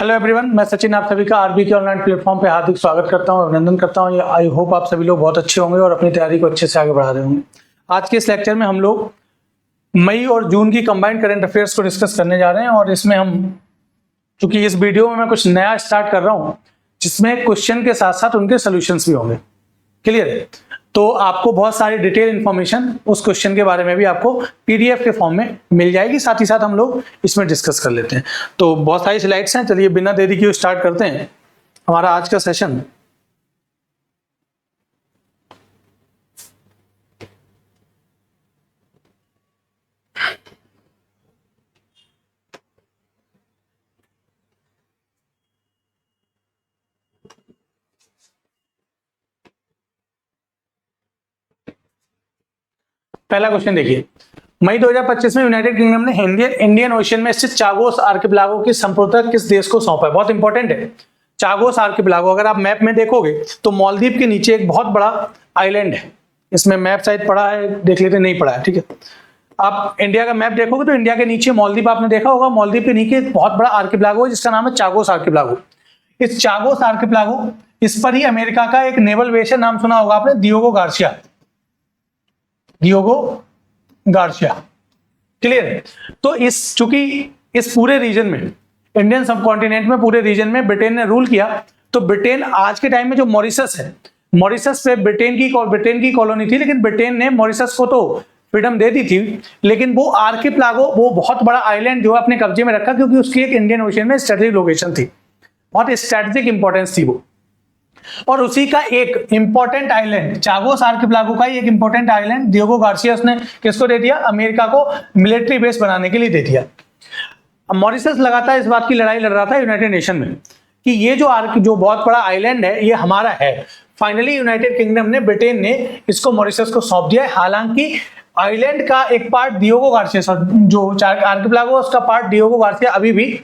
Hello everyone, मैं सचिन आप सभी का आरबी के ऑनलाइन प्लेटफॉर्म पे हार्दिक स्वागत करता हूं, अभिनंदन करता हूं। आई होप आप सभी लोग बहुत अच्छे होंगे और अपनी तैयारी को अच्छे से आगे बढ़ा रहे होंगे। आज के इस लेक्चर में हम लोग मई और जून की कंबाइंड करंट अफेयर्स को डिस्कस करने जा रहे हैं और इसमें हम, चूंकि इस वीडियो में मैं कुछ नया स्टार्ट कर रहा हूँ जिसमें क्वेश्चन के साथ साथ उनके सोल्यूशंस भी होंगे। क्लियर है? तो आपको बहुत सारी डिटेल इंफॉर्मेशन उस क्वेश्चन के बारे में भी आपको पीडीएफ के फॉर्म में मिल जाएगी। साथ ही साथ हम लोग इसमें डिस्कस कर लेते हैं। तो बहुत सारी स्लाइड्स हैं, चलिए बिना देरी किए स्टार्ट करते हैं हमारा आज का सेशन। पहला क्वेश्चन देखिए, मई 2025 में यूनाइटेड किंगडम ने इंडियन ओशियन में स्थित चागोस आर्किपेलागो की संप्रभुता किस देश को सौंपा है? बहुत इंपॉर्टेंट है। चागोस आर्किपेलागो, अगर आप मैप में देखोगे तो मालदीव के नीचे एक बहुत बड़ा आइलैंड है। इसमें मैप शायद पड़ा है, देख लेते, नहीं पड़ा है, ठीक है। आप इंडिया का मैप देखोगे तो इंडिया के नीचे मालदीव आपने देखा होगा, मालदीव के नीचे एक बहुत बड़ा आर्किपेलागो है जिसका नाम है चागोस आर्किपेलागो। इस चागोस आर्किपेलागो, इस पर ही अमेरिका का एक नेवल बेस है, नाम सुना होगा आपने, डियोगो गार्सिया। क्लियर है? तो चूंकि इस पूरे रीजन में, इंडियन सब कॉन्टिनेंट में, पूरे रीजन में ब्रिटेन ने रूल किया, तो ब्रिटेन आज के टाइम में जो मॉरिशस है, मॉरिशस पे ब्रिटेन की कॉलोनी थी, लेकिन ब्रिटेन ने मॉरिशस को तो फ्रीडम दे दी थी, लेकिन वो आर्किपेलागो, वो बहुत बड़ा आइलैंड जो अपने कब्जे में रखा, क्योंकि उसकी एक इंडियन ओशियन में स्ट्रेटेजिक लोकेशन थी, बहुत स्ट्रेटेजिक इंपॉर्टेंस थी वो। और उसी का एक इंपॉर्टेंट आइलैंड, चागोस आर्किपेलागो का ही एक इंपॉर्टेंट आइलैंड डियोगो गार्सिया ने किसको दे दिया? अमेरिका को मिलिट्री बेस बनाने के लिए दे दिया। मॉरिशस लगातार इस बात की लड़ाई लड़ रहा था यूनाइटेड नेशन में कि ये जो बहुत बड़ा आइलैंड है ये हमारा है। फाइनली यूनाइटेड किंगडम ने, ब्रिटेन ने इसको मॉरिशस को सौंप दिया है। हालांकि आइलैंड का एक पार्ट डियोगो गार्सिया, जो आर्किपेलागो उसका पार्ट डियोगो गार्सिया अभी भी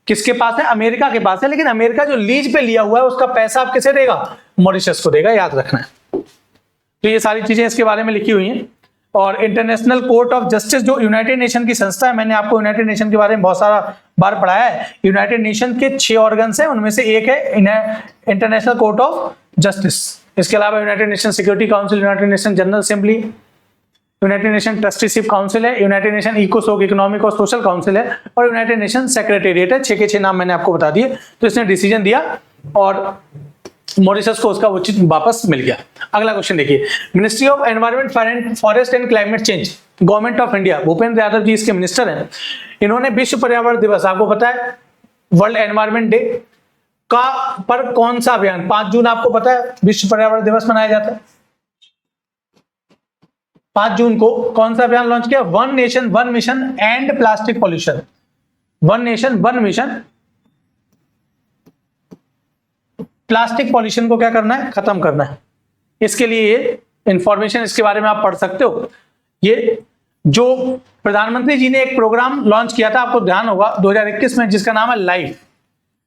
किसके पास है? अमेरिका के पास है। लेकिन अमेरिका जो लीज पे लिया हुआ है उसका पैसा आप किसे देगा? मॉरिशस को देगा, याद रखना है। तो ये सारी चीजें इसके बारे में लिखी हुई हैं। और इंटरनेशनल कोर्ट ऑफ जस्टिस जो यूनाइटेड नेशन की संस्था है, मैंने आपको यूनाइटेड नेशन के बारे में बहुत सारा बार पढ़ाया है। यूनाइटेड नेशन के 6 ऑर्गन्स हैं, उनमें से एक है इंटरनेशनल कोर्ट ऑफ जस्टिस। इसके अलावा United nation security council, United nation general assembly, United nation trusteeship council है, यूनाइटेड नेशन इकोसोक इकोनॉमिक और सोशल काउंसिल है, और यूनाइटेड नेशन सेक्रेटेरिएट है। 6 के 6 नाम मैंने आपको बता दिए। तो इसने डिसीजन दिया और मॉरिशस को उसका उचित वापस मिल गया। अगला क्वेश्चन देखिए, ministry of environment, forest and climate change, government of India, Bhupendra Yadav ji इसके मिनिस्टर हैं। इन्होंने विश्व पर्यावरण दिवस, आपको पता है वर्ल्ड एनवायरमेंट डे का, पर कौन सा अभियान, 5 जून आपको पता है विश्व पर्यावरण दिवस मनाया जाता है। 5 जून को कौन सा अभियान लॉन्च किया? One nation one mission and plastic pollution. One nation one mission, plastic pollution को क्या करना है? खत्म करना है। इसके लिए ये इंफॉर्मेशन, इसके बारे में आप पढ़ सकते हो। ये जो प्रधानमंत्री जी ने एक प्रोग्राम लॉन्च किया था, आपको ध्यान होगा 2021 में, जिसका नाम है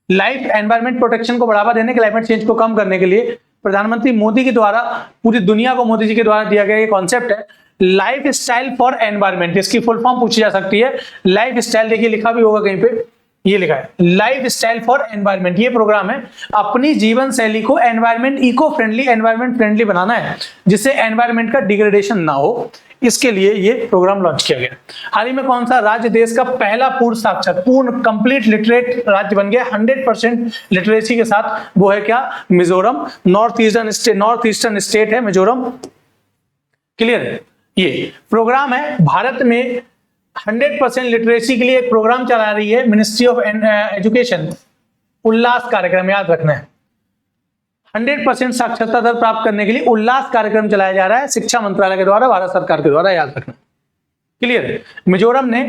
लाइफ एनवायरमेंट प्रोटेक्शन को बढ़ावा देने, क्लाइमेट चेंज को कम करने के लिए प्रधानमंत्री मोदी के द्वारा, पूरी दुनिया को मोदी जी के द्वारा दिया गया ये कॉन्सेप्ट है लाइफ स्टाइल फॉर एनवायरमेंट। इसकी फुल फॉर्म पूछी जा सकती है। लाइफ स्टाइल, देखिए लिखा भी होगा कहीं पे, ये लिखा है लाइफ स्टाइल फॉर एनवायरमेंट। ये प्रोग्राम है अपनी जीवन शैली को environment eco friendly, environment friendly बनाना है, जिससे एनवायरमेंट का डिग्रेडेशन ना हो। इसके लिए ये प्रोग्राम लॉन्च किया गया। हाल ही में कौन सा राज्य देश का पहला पूर्ण साक्षर, पूर्ण कंप्लीट लिटरेट राज्य बन गया 100% लिटरेसी के साथ? वो है क्या? मिजोरम। नॉर्थ ईस्टर्न स्टेट है मिजोरम। क्लियर है? ये प्रोग्राम है भारत में 100% लिटरेसी के लिए एक प्रोग्राम चला रही है मिनिस्ट्री ऑफ एजुकेशन, उल्लास कार्यक्रम, याद रखना है। 100% साक्षरता दर प्राप्त करने के लिए उल्लास कार्यक्रम चलाया जा रहा है शिक्षा मंत्रालय के द्वारा, भारत सरकार के द्वारा, याद रखना। क्लियर है? मिजोरम ने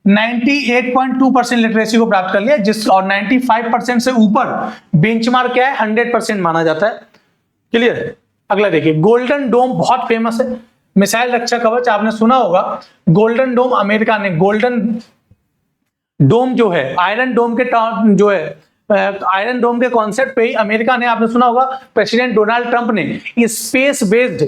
98.2% लिटरेसी को प्राप्त कर लिया, और 95% से ऊपर बेंचमार्क क्या है? 100% माना जाता है। क्लियर है? अगला देखिए, गोल्डन डोम बहुत फेमस है, मिसाइल रक्षा कवच आपने सुना होगा। गोल्डन डोम अमेरिका ने, गोल्डन डोम जो है, आयरन डोम के जो है, आयरन डोम के कॉन्सेप्ट पे ही अमेरिका ने, आपने सुना होगा प्रेसिडेंट डोनाल्ड ट्रंप ने स्पेस बेस्ड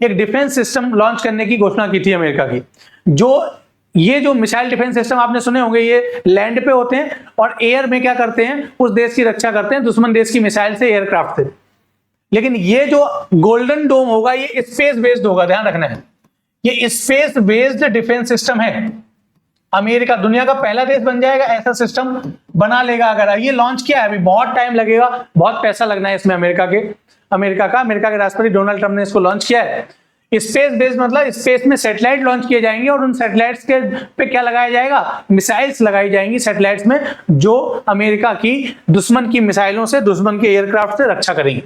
एक डिफेंस सिस्टम लॉन्च करने की घोषणा की थी अमेरिका की, जो ये जो मिसाइल डिफेंस सिस्टम आपने सुने होंगे, ये लैंड पे होते हैं और एयर में क्या करते हैं, उस देश की रक्षा करते हैं दुश्मन देश की मिसाइल से, एयरक्राफ्ट से। लेकिन ये जो गोल्डन डोम होगा ये स्पेस बेस्ड होगा, ध्यान रखना है, ये स्पेस बेस्ड डिफेंस सिस्टम है। अमेरिका दुनिया का पहला देश बन जाएगा, ऐसा सिस्टम बना लेगा। अगर ये लॉन्च किया है, अभी बहुत टाइम लगेगा, बहुत पैसा लगना है इसमें। अमेरिका के राष्ट्रपति डोनाल्ड ट्रंप ने इसको लॉन्च किया है। स्पेस बेस्ड मतलब स्पेस में सैटेलाइट लॉन्च किए जाएंगे और उन सैटेलाइट्स के पे क्या लगाया जाएगा, मिसाइल्स लगाई जाएंगी सैटेलाइट्स में, जो अमेरिका की दुश्मन की मिसाइलों से, दुश्मन के एयरक्राफ्ट से रक्षा करेंगी।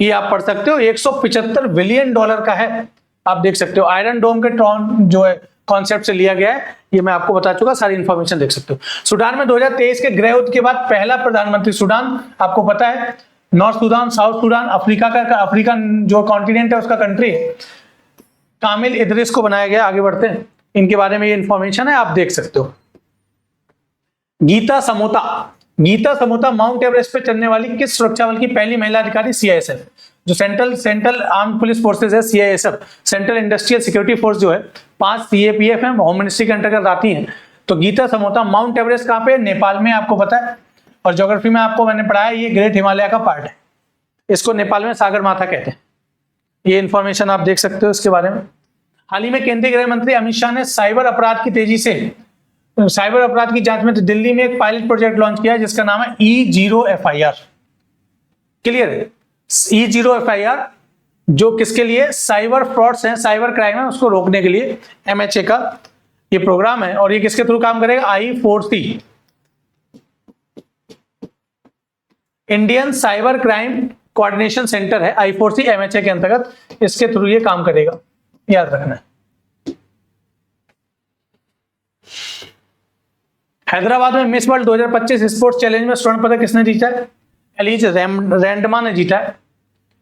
ये आप पढ़ सकते हो, $175 बिलियन का है, आप देख सकते हो। आयरन डोम के ट्रॉन जो है कॉन्सेप्ट से लिया गया है, ये मैं आपको बता चुका, सारी इंफॉर्मेशन देख सकते हो। सूडान में 2023 के गृह युद्ध के बाद पहला प्रधानमंत्री, सूडान आपको पता है, north Sudan, south Sudan, Africa जो कॉन्टिनेंट है उसका कंट्री है, कामिल इदरिस को बनाया गया। आगे बढ़ते हैं, इनके बारे में ये इंफॉर्मेशन है, आप देख सकते हो। गीता समोता माउंट एवरेस्ट पे चढ़ने वाली किस सुरक्षा बल की पहली महिला अधिकारी? CISF, जो सेंट्रल आर्म पुलिस फोर्सेज है, CISF, central industrial security force जो है, 5 CAPF है, होम मिनिस्ट्री के अंतर्गत आती है। तो गीता समोता माउंट एवरेस्ट कहाँ पे? नेपाल में, आपको पता है। और ज्योग्राफी में आपको मैंने पढ़ाया, ये ग्रेट हिमालय का पार्ट है, इसको नेपाल में सागर माथा कहते हैं। ये इंफॉर्मेशन आप देख सकते हो इसके बारे में। हाल ही में केंद्रीय गृह मंत्री अमित शाह ने साइबर अपराध की जांच में दिल्ली में एक पायलट प्रोजेक्ट लॉन्च किया है जिसका नाम है E0 FIR। क्लियर है? E0 FIR जो किसके लिए? साइबर फ्रॉड्स हैं, साइबर क्राइम है, उसको रोकने के लिए MHA का ये प्रोग्राम है। और ये किसके थ्रू काम करेगा? I4C, Indian cyber crime coordination centre है, I4C MHA के अंतर्गत, इसके थ्रू ये काम करेगा, याद रखना है। हैदराबाद में मिस वर्ल्ड 2025 स्पोर्ट्स चैलेंज में स्वर्ण पदक किसने जीता है? एलिज रैंडमा ने जीता है।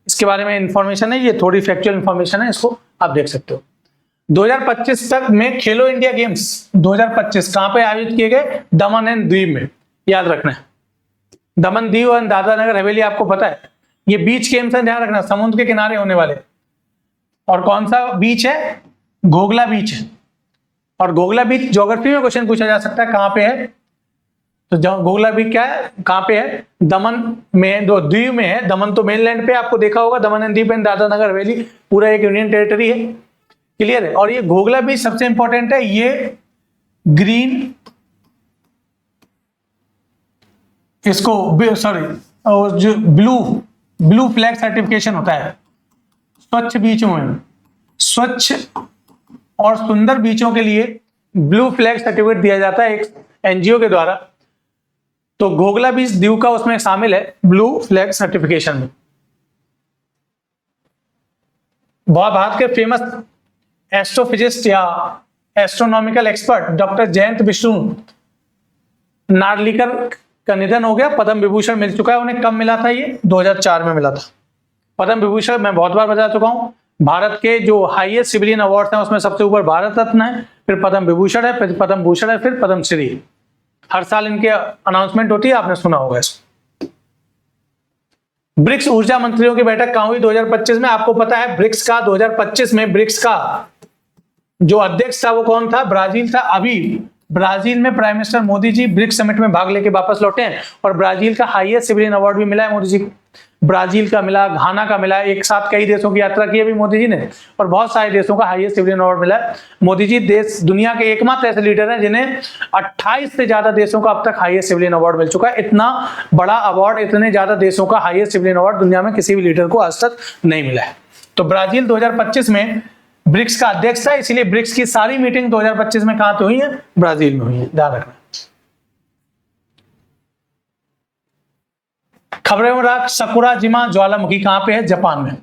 इसके बारे में इंफॉर्मेशन है, ये थोड़ी फैक्चुअल इंफॉर्मेशन है, इसको आप देख सकते हो। 2025 तक में खेलो इंडिया गेम्स 2025 कहां पे आयोजित किए गए? दमन एंड दीव में, याद रखना है। दमन दीव और दादरा नगर हवेली आपको पता है, ये बीच गेम्स है, ध्यान रखना, समुद्र के किनारे होने वाले। और कौन सा बीच है? घोघला बीच है। और घोघला बीच ज्योग्राफी में क्वेश्चन पूछा जा सकता है, कहां पे है? तो घोघला बीच क्या है, कहां पे है? दमन में, दो द्वीप में है। दमन तो मेनलैंड पे आपको देखा होगा, दमन एंड दीव एंड दादरा नगर हवेली पूरा एक यूनियन टेरिटरी है। क्लियर है? और ये घोघला बीच सबसे इंपॉर्टेंट है, ये ग्रीन, इसको सॉरी जो ब्लू फ्लैग सर्टिफिकेशन होता है स्वच्छ बीचों में, स्वच्छ और सुंदर बीचों के लिए ब्लू फ्लैग सर्टिफिकेट दिया जाता है एक NGO के द्वारा। तो घोघला बीच दीव का उसमें शामिल है ब्लू फ्लैग सर्टिफिकेशन में। भारत के फेमस एस्ट्रोफिजिस्ट या astronomical expert doctor Jayant Vishnu Narlikar का निधन हो गया। पद्म विभूषण मिल चुका है उन्हें। कब मिला था? ये 2004 में मिला था। पद्म विभूषण मैं बहुत बार बता चुका हूं, भारत के जो हाईएस्ट सिविलियन अवार्ड हैं उसमें सबसे ऊपर भारत रत्न है, फिर पद्म विभूषण है, फिर पद्म भूषण है, फिर पद्मश्री। हर साल इनके अनाउंसमेंट होती है, आपने सुना होगा इसको। ब्रिक्स ऊर्जा मंत्रियों की बैठक कहां हुई 2025 में? आपको पता है ब्रिक्स का 2025 में ब्रिक्स का जो अध्यक्ष था वो कौन था? ब्राजील था। अभी ब्राजील में प्राइम मिनिस्टर मोदी जी ब्रिक्स समिट में भाग लेके वापस लौटे हैं और ब्राजील का हाईएस्ट सिविलियन अवार्ड भी मिला है मोदी जी को। ब्राजील का मिला, घाना का मिला, एक साथ कई देशों की यात्रा की अभी मोदी जी ने और बहुत सारे देशों का हाईएस्ट सिविलियन अवार्ड मिला है। मोदी जी दुनिया के एकमात्र ऐसे लीडर हैं जिन्हें 28 से ज्यादा देशों का अब तक हाईएस्ट सिविलियन अवार्ड मिल चुका है। इतना बड़ा अवार्ड, इतने ज्यादा देशों का हाईएस्ट सिविलियन अवार्ड दुनिया में किसी भी लीडर को आज तक नहीं मिला है। तो ब्राजील 2025 में ब्रिक्स का अध्यक्ष था, इसीलिए ब्रिक्स की सारी मीटिंग 2025 में कहां पे हुई है? ब्राजील में हुई है, ध्यान रखना। खबरें में रख सकुराजिमा ज्वालामुखी कहां पे है? जापान में।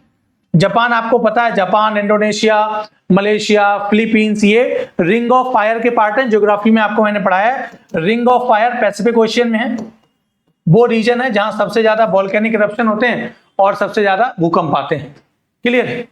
जापान आपको पता है, जापान, इंडोनेशिया, मलेशिया, फिलीपींस, ये रिंग ऑफ फायर के पार्ट है। ज्योग्राफी में आपको मैंने पढ़ाया है, ring of fire Pacific ocean में है। वो रीजन है जहां सबसे ज्यादा वोल्केनिक इरप्शन होते हैं और सबसे ज्यादा भूकंप आते हैं। क्लियर है? .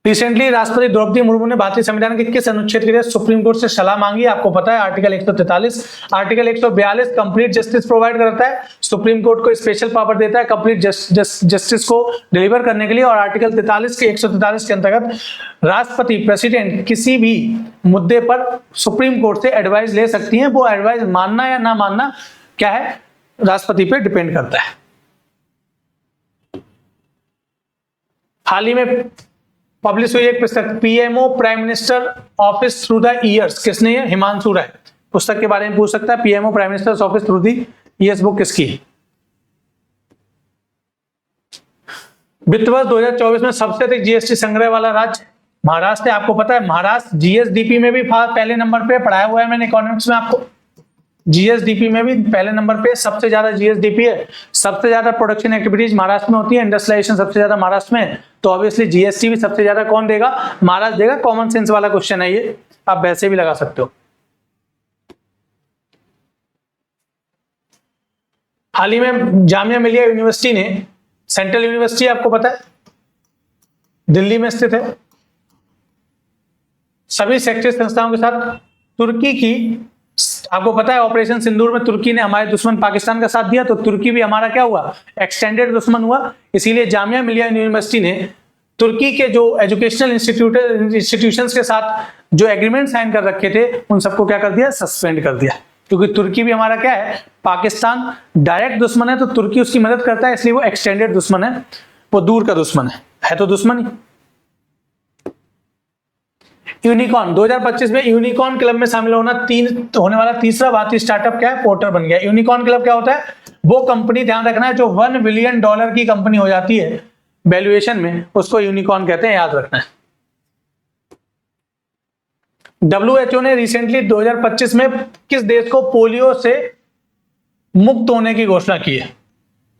रिसेंटली राष्ट्रपति द्रौपदी मुर्मू ने भारतीय संविधान के किस अनुच्छेद के लिए सुप्रीम कोर्ट से सलाह मांगी? आपको पता है article 143। Article 142 complete justice provide करता है, सुप्रीम कोर्ट को स्पेशल पावर देता है कंप्लीट जस्टिस को डिलीवर करने के लिए। और आर्टिकल 43 के 143 के अंतर्गत राष्ट्रपति प्रेसिडेंट किसी भी मुद्दे पर सुप्रीम कोर्ट से एडवाइस ले सकती हैं। वो एडवाइस मानना या ना मानना क्या है, राष्ट्रपति पे डिपेंड करता है। हाल ही में पब्लिश हुई एक पुस्तक PMO prime minister office through the years, किसने? ये हिमांशु राय। पुस्तक के बारे में पूछ सकता है, PMO prime minister office through the years book किसकी? वित्त वर्ष 2024 में सबसे अधिक जीएसटी संग्रह वाला राज्य महाराष्ट्र है। आपको पता है महाराष्ट्र जीएसडीपी में भी पहले नंबर पे, पढ़ाया हुआ है मैंने इकोनॉमिक्स में आपको, जीएसडीपी में भी पहले नंबर पे सबसे ज्यादा जीएसडीपी है। सबसे ज्यादा प्रोडक्शन एक्टिविटीज महाराष्ट्र में होती है, इंडस्ट्रियलाइजेशन सबसे ज्यादा महाराष्ट्र में, तो ऑब्वियसली जीएसटी भी सबसे ज्यादा कौन देगा? महाराष्ट्र देगा। कॉमन सेंस वाला क्वेश्चन है ये, आप वैसे भी लगा सकते हो। हाल ही में जामिया मिलिया यूनिवर्सिटी ने, सेंट्रल यूनिवर्सिटी आपको पता है दिल्ली में स्थित है, सभी शैक्षिक संस्थाओं के साथ तुर्की की, आपको पता है ऑपरेशन सिंदूर में तुर्की ने हमारे दुश्मन पाकिस्तान का साथ दिया, तो तुर्की भी हमारा क्या हुआ? एक्सटेंडेड दुश्मन हुआ। इसीलिए जामिया मिलिया यूनिवर्सिटी ने तुर्की के जो एजुकेशनल इंस्टीट्यूशंस के साथ जो एग्रीमेंट साइन कर रखे थे उन सबको क्या कर दिया? सस्पेंड कर दिया। क्योंकि तुर्की भी हमारा क्या है? पाकिस्तान डायरेक्ट दुश्मन है तो तुर्की उसकी मदद करता है, इसलिए वो एक्सटेंडेड दुश्मन है, वो दूर का दुश्मन है तो दुश्मन ही। यूनिकॉर्न 2025 में यूनिकॉर्न क्लब में शामिल होने वाला तीसरा भारतीय स्टार्टअप क्या है? पोर्टर बन गया। यूनिकॉर्न क्लब क्या होता है? वो कंपनी, ध्यान रखना है, जो $1 बिलियन की कंपनी हो जाती है वैल्यूएशन में, उसको यूनिकॉर्न कहते हैं, याद रखना है। WHO ने रिसेंटली 2025 में किस देश को पोलियो से मुक्त होने की घोषणा की है?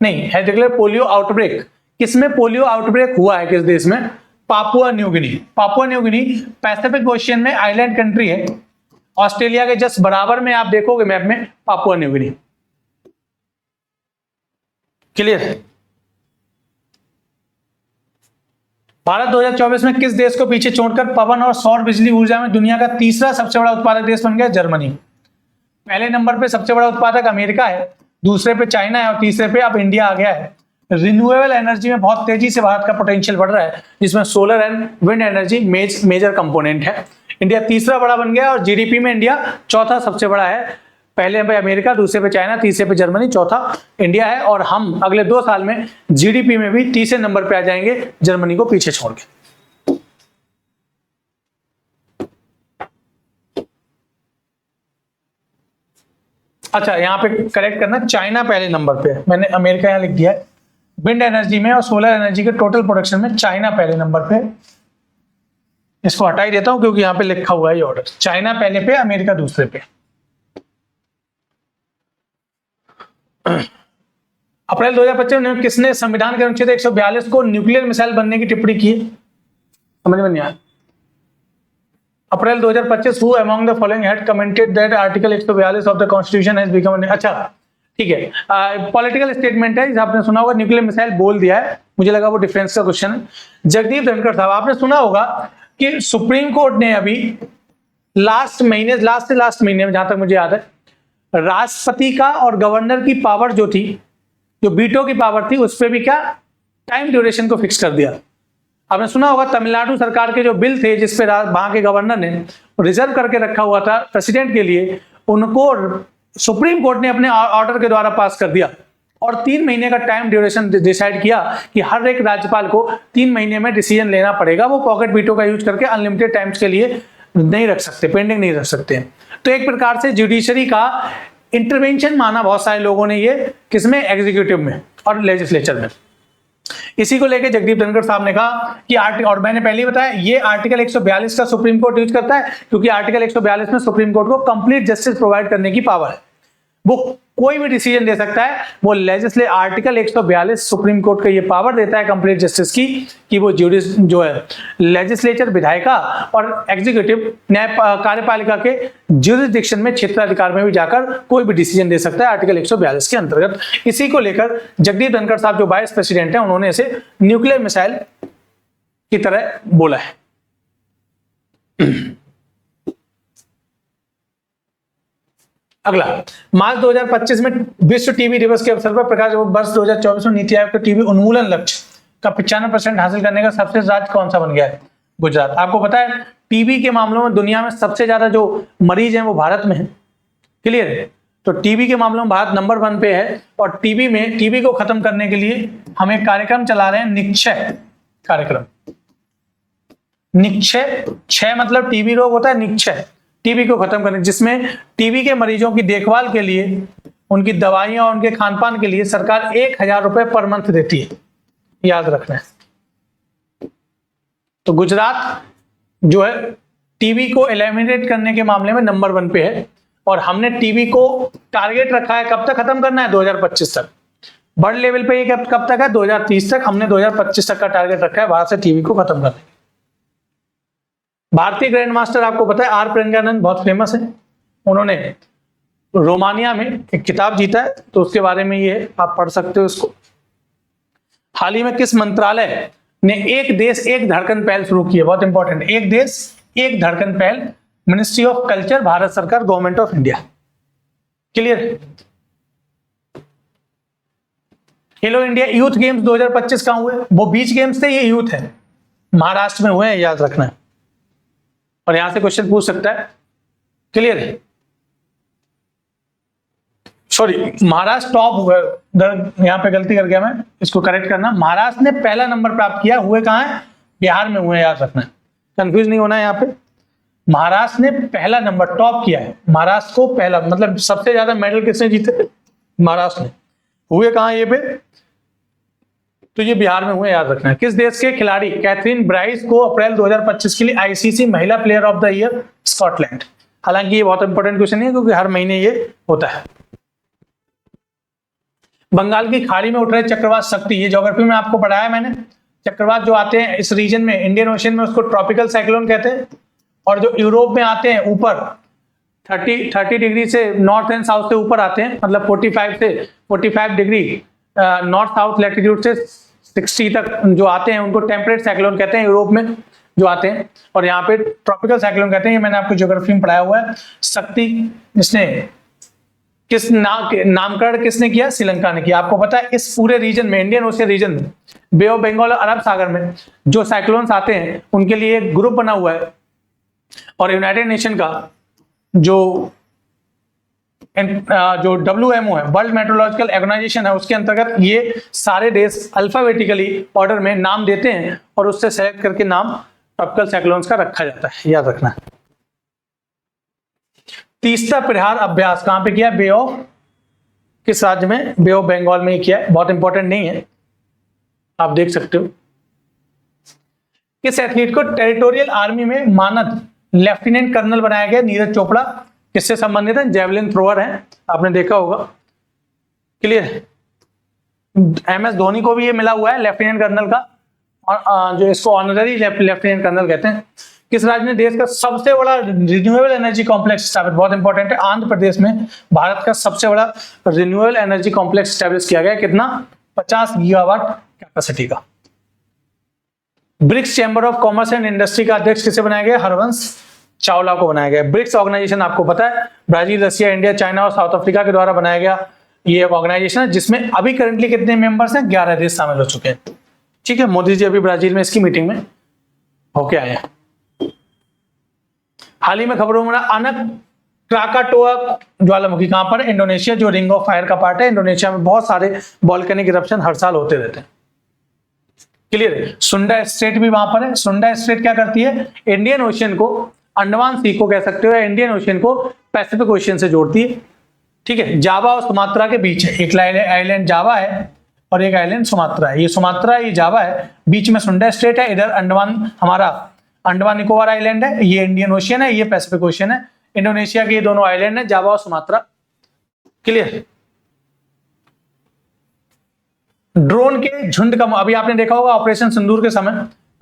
नहीं, है डिक्लेयर पोलियो आउटब्रेक। किसमें पोलियो आउटब्रेक हुआ है? किस देश में? Papua New Guinea. Papua New Guinea Pacific ocean में आइलैंड कंट्री है, ऑस्ट्रेलिया के जस्ट बराबर में, आप देखोगे मैप में Papua New Guinea. Clear? Bharat 2024 में किस देश को पीछे छोड़कर पवन और सौर बिजली ऊर्जा में दुनिया का तीसरा सबसे बड़ा उत्पादक देश बन गया? जर्मनी। पहले नंबर पे सबसे बड़ा उत्पादक अमेरिका है, दूसरे पे चाइना है और तीसरे पे अब इंडिया आ गया है। रिन्यूएबल एनर्जी में बहुत तेजी से भारत का पोटेंशियल बढ़ रहा है, जिसमें solar and wind energy major component है। इंडिया तीसरा बड़ा बन गया और जीडीपी में इंडिया चौथा सबसे बड़ा है। पहले पे अमेरिका, दूसरे पे चाइना, तीसरे पे जर्मनी, चौथा इंडिया है। और हम अगले 2 साल में जीडीपी में भी तीसरे नंबर पे आ जाएंगे, जर्मनी को पीछे छोड़ के। अच्छा, यहां पे करेक्ट करना, चाइना पहले नंबर पे है, मैंने अमेरिका यहां लिख दिया है। विंड एनर्जी में और सोलर एनर्जी के टोटल प्रोडक्शन में चाइना पहले नंबर पे। इसको हटा ही देता हूं क्योंकि यहां पे लिखा हुआ है ये ऑर्डर, चाइना पहले पे, अमेरिका दूसरे पे। अप्रैल 2025 में किसने संविधान के अनुच्छेद 142 को न्यूक्लियर मिसाइल बनने की टिप्पणी की? समझ में नहीं आया। अप्रैल 2025 who among the following had commented that article 142 of the constitution has become, अच्छा ठीक है, पॉलिटिकल स्टेटमेंट है, आपने सुना होगा, न्यूक्लियर मिसाइल बोल दिया है, मुझे लगा वो डिफेंस का क्वेश्चन है। जगदीप धनखड़ साहब, आपने सुना होगा कि सुप्रीम कोर्ट ने अभी लास्ट महीने में, जहां तक मुझे याद है, राष्ट्रपति का और गवर्नर की पावर जो थी, जो वीटो की पावर थी, उस पर भी क्या टाइम ड्यूरेशन को फिक्स कर दिया। आपने सुना होगा तमिलनाडु सरकार के जो बिल थे, जिसपे वहां के गवर्नर ने रिजर्व करके रखा हुआ था प्रेसिडेंट के लिए, उनको सुप्रीम कोर्ट ने अपने ऑर्डर के द्वारा पास कर दिया और 3 महीने का टाइम ड्यूरेशन डिसाइड किया कि हर एक राज्यपाल को 3 महीने में डिसीजन लेना पड़ेगा। वो पॉकेट वीटो का यूज करके अनलिमिटेड टाइम्स के लिए नहीं रख सकते, पेंडिंग नहीं रख सकते। तो एक प्रकार से जुडिशरी का इंटरवेंशन माना बहुत सारे लोगों ने ये, किसमें? एग्जीक्यूटिव में और लेजिस्लेचर में। इसी को लेकर जगदीप धनखड़ साहब ने कहा कि और मैंने पहले ही बताया, ये आर्टिकल 142 का सुप्रीम कोर्ट यूज करता है, क्योंकि आर्टिकल 142 में सुप्रीम कोर्ट को कंप्लीट जस्टिस प्रोवाइड करने की पावर है। वो कोई भी डिसीजन दे सकता है, वो लेजिस्लेट आर्टिकल 142 सुप्रीम कोर्ट को ये पावर देता है कंप्लीट जस्टिस की, कि वो जो है लेजिस्लेचर, विधायिका और एग्जीक्यूटिव न्याय कार्यपालिका के ज्यूरिसडिक्शन में, क्षेत्राधिकार में भी जाकर कोई भी डिसीजन दे सकता है आर्टिकल 142 के अंतर्गत। इसी को लेकर जगदीप धनखड़ साहब जो वाइस प्रेसिडेंट हैं, उन्होंने इसे न्यूक्लियर मिसाइल की तरह बोला है। अगला, मार्च 2025 में विश्व टीबी दिवस के अवसर पर प्रकाश वर्ष 2024 में नीति आयोग के टीबी उन्मूलन लक्ष्य का 95% हासिल करने का सबसे राज्य कौन सा बन गया है? गुजरात। आपको पता है टीबी के मामलों में दुनिया में सबसे ज्यादा जो मरीज हैं वो भारत में है। क्लियर है? तो टीबी के मामलों में भारत नंबर 1 पे है। और टीबी को खत्म करने के लिए हम एक कार्यक्रम चला रहे हैं, निक्षय कार्यक्रम। निक्षय, क्षय मतलब टीबी रोग होता है, निक्षय टीबी को खत्म करने, जिसमें टीबी के मरीजों की देखभाल के लिए, उनकी दवाइयां और उनके खान पान के लिए सरकार 1000 रुपए पर मंथ देती है, याद रखना है। तो गुजरात जो है टीबी को एलिमिनेट करने के मामले में नंबर 1 पे है। और हमने टीबी को टारगेट रखा है कब तक खत्म करना है? 2025 तक। बड़े लेवल पे ये कब तक है? 2030 तक। हमने 2025 तक का टारगेट रखा है वहां से टीबी को खत्म करने। भारतीय ग्रैंड मास्टर आपको पता है आर प्रज्ञानंद बहुत फेमस है। उन्होंने रोमानिया में एक किताब जीता है, तो उसके बारे में ये आप पढ़ सकते हो इसको। हाल ही में किस मंत्रालय ने एक देश एक धड़कन पहल शुरू की है? बहुत इंपॉर्टेंट, एक देश एक धड़कन पहल, मिनिस्ट्री ऑफ कल्चर, भारत सरकार, government of India. Clear? Khelo India youth games 2025 कहां हुए? वो बीच गेम्स थे, ये यूथ है, महाराष्ट्र में हुए हैं, याद रखना है। और यहां से क्वेश्चन पूछ सकता है। क्लियर है? सॉरी, महाराष्ट्र टॉप हुआ, यहां पे गलती कर गया मैं, इसको करेक्ट करना। महाराष्ट्र ने पहला नंबर प्राप्त किया। हुए कहां है? बिहार में हुए, याद रखना है, कंफ्यूज नहीं होना है। यहां पे महाराष्ट्र ने पहला नंबर टॉप किया है। महाराष्ट्र को पहला मतलब सबसे ज्यादा मेडल किसने जीते? महाराष्ट्र ने। हुए कहां ये पे? तो ये बिहार में हुए, याद रखना है। किस देश के खिलाड़ी कैथरीन ब्राइस को अप्रैल 2025 के लिए आईसीसी महिला player of the year? Scotland. हालांकि ये बहुत इंपॉर्टेंट क्वेश्चन है क्योंकि हर महीने ये होता है। बंगाल की खाड़ी में उठ रहे चक्रवात शक्ति, ये ज्योग्राफी में आपको पढ़ाया मैंने। चक्रवात जो आते हैं इस रीजन में, इंडियन ओशन में, उसको ट्रॉपिकल साइक्लोन कहते हैं। और जो यूरोप में आते हैं ऊपर 30 डिग्री से नॉर्थ एंड साउथ से ऊपर आते हैं, मतलब 45 डिग्री नॉर्थ साउथ लैटिट्यूड से 60 तक जो आते हैं उनको टेम्परेट साइक्लोन कहते हैं, यूरोप में जो आते हैं। और यहाँ पे ट्रॉपिकल साइक्लोन कहते हैं। ये मैंने आपको ज्योग्राफी में पढ़ाया हुआ है। शक्ति जिसने किस नामकरण किसने किया? श्रीलंका ने किया। आपको पता है इस पूरे रीजन में, इंडियन ओशियन रीजन में, बे ऑफ बंगाल और अरब सागर में जो साइक्लोन्स आते हैं उनके लिए एक ग्रुप बना हुआ है। और यूनाइटेड नेशन का जो WMO है, वर्ल्ड मेट्रोलॉजिकल ऑर्गेनाइजेशन है, उसके अंतर्गत ये सारे देश अल्फाबेटिकली ऑर्डर में नाम देते हैं और उससे सेलेक्ट करके नाम ट्रॉपिकल साइक्लोन्स का रखा जाता है, याद रखना। तीसरा प्रहार अभ्यास कहां पे किया? बे ऑफ, किस राज्य में? बे ऑफ बंगाल में ही किया है। बहुत इंपॉर्टेंट नहीं है, आप देख सकते हो। किस एथलीट को टेरिटोरियल आर्मी में मानद लेफ्टिनेंट कर्नल बनाया गया? नीरज चोपड़ा। किससे संबंधित है? जेवलिन थ्रोअर है, आपने देखा होगा। क्लियर? MS धोनी को भी ये मिला हुआ है लेफ्टिनेंट कर्नल का, और जो इसको ऑनररी लेफ्टिनेंट कर्नल कहते हैं। किस राज्य ने देश का सबसे बड़ा रिन्यूएबल एनर्जी कॉम्प्लेक्स स्टैब्लिश? बहुत इंपॉर्टेंट है। आंध्र प्रदेश में भारत का सबसे बड़ा रिन्यूएबल एनर्जी कॉम्प्लेक्स स्टैब्लिश किया गया। कितना? 50 गीगावाट कैपेसिटी का। BRICS chamber of commerce and industry का अध्यक्ष किसे बनाया गया? हरवंश चावला को बनाया गया। ब्रिक्स ऑर्गेनाइजेशन आपको पता है ब्राजील, रशिया, इंडिया, चाइना और साउथ अफ्रीका के द्वारा बनाया गया ये ऑर्गेनाइजेशन है, जिसमें अभी करंटली कितने मेंबर्स हैं? 11 देश शामिल हो चुके हैं। ठीक है, मोदी जी अभी ब्राजील में इसकी मीटिंग में होके आए हैं। हाल ही में खबरों में अनक क्राकाटोआ ज्वालामुखी कहां पर? इंडोनेशिया, जो रिंग ऑफ फायर का पार्ट है। इंडोनेशिया में बहुत सारे वोल्केनिक इरप्शन हर साल होते रहते हैं। क्लियर है? सुंडा स्ट्रेट भी वहां पर है। सुंडा स्ट्रेट क्या करती है? इंडियन ओशियन को, अंडमान सी को कह सकते हो, या इंडियन ओशियन को पैसिफिक ओशियन से जोड़ती है। ठीक है, जावा और सुमात्रा के बीच है। एक आइलैंड जावा है और एक आइलैंड सुमात्रा है। ये सुमात्रा, ये जावा है, बीच में सुंडा स्ट्रेट है। इधर अंडमान, हमारा अंडमान निकोबार आइलैंड है, ये इंडियन ओशियन है, ये पैसिफिक ओशियन है। इंडोनेशिया के ये दोनों आइलैंड है, जावा और सुमात्रा। क्लियर? ड्रोन के झुंड का, अभी आपने देखा होगा ऑपरेशन सिंदूर के समय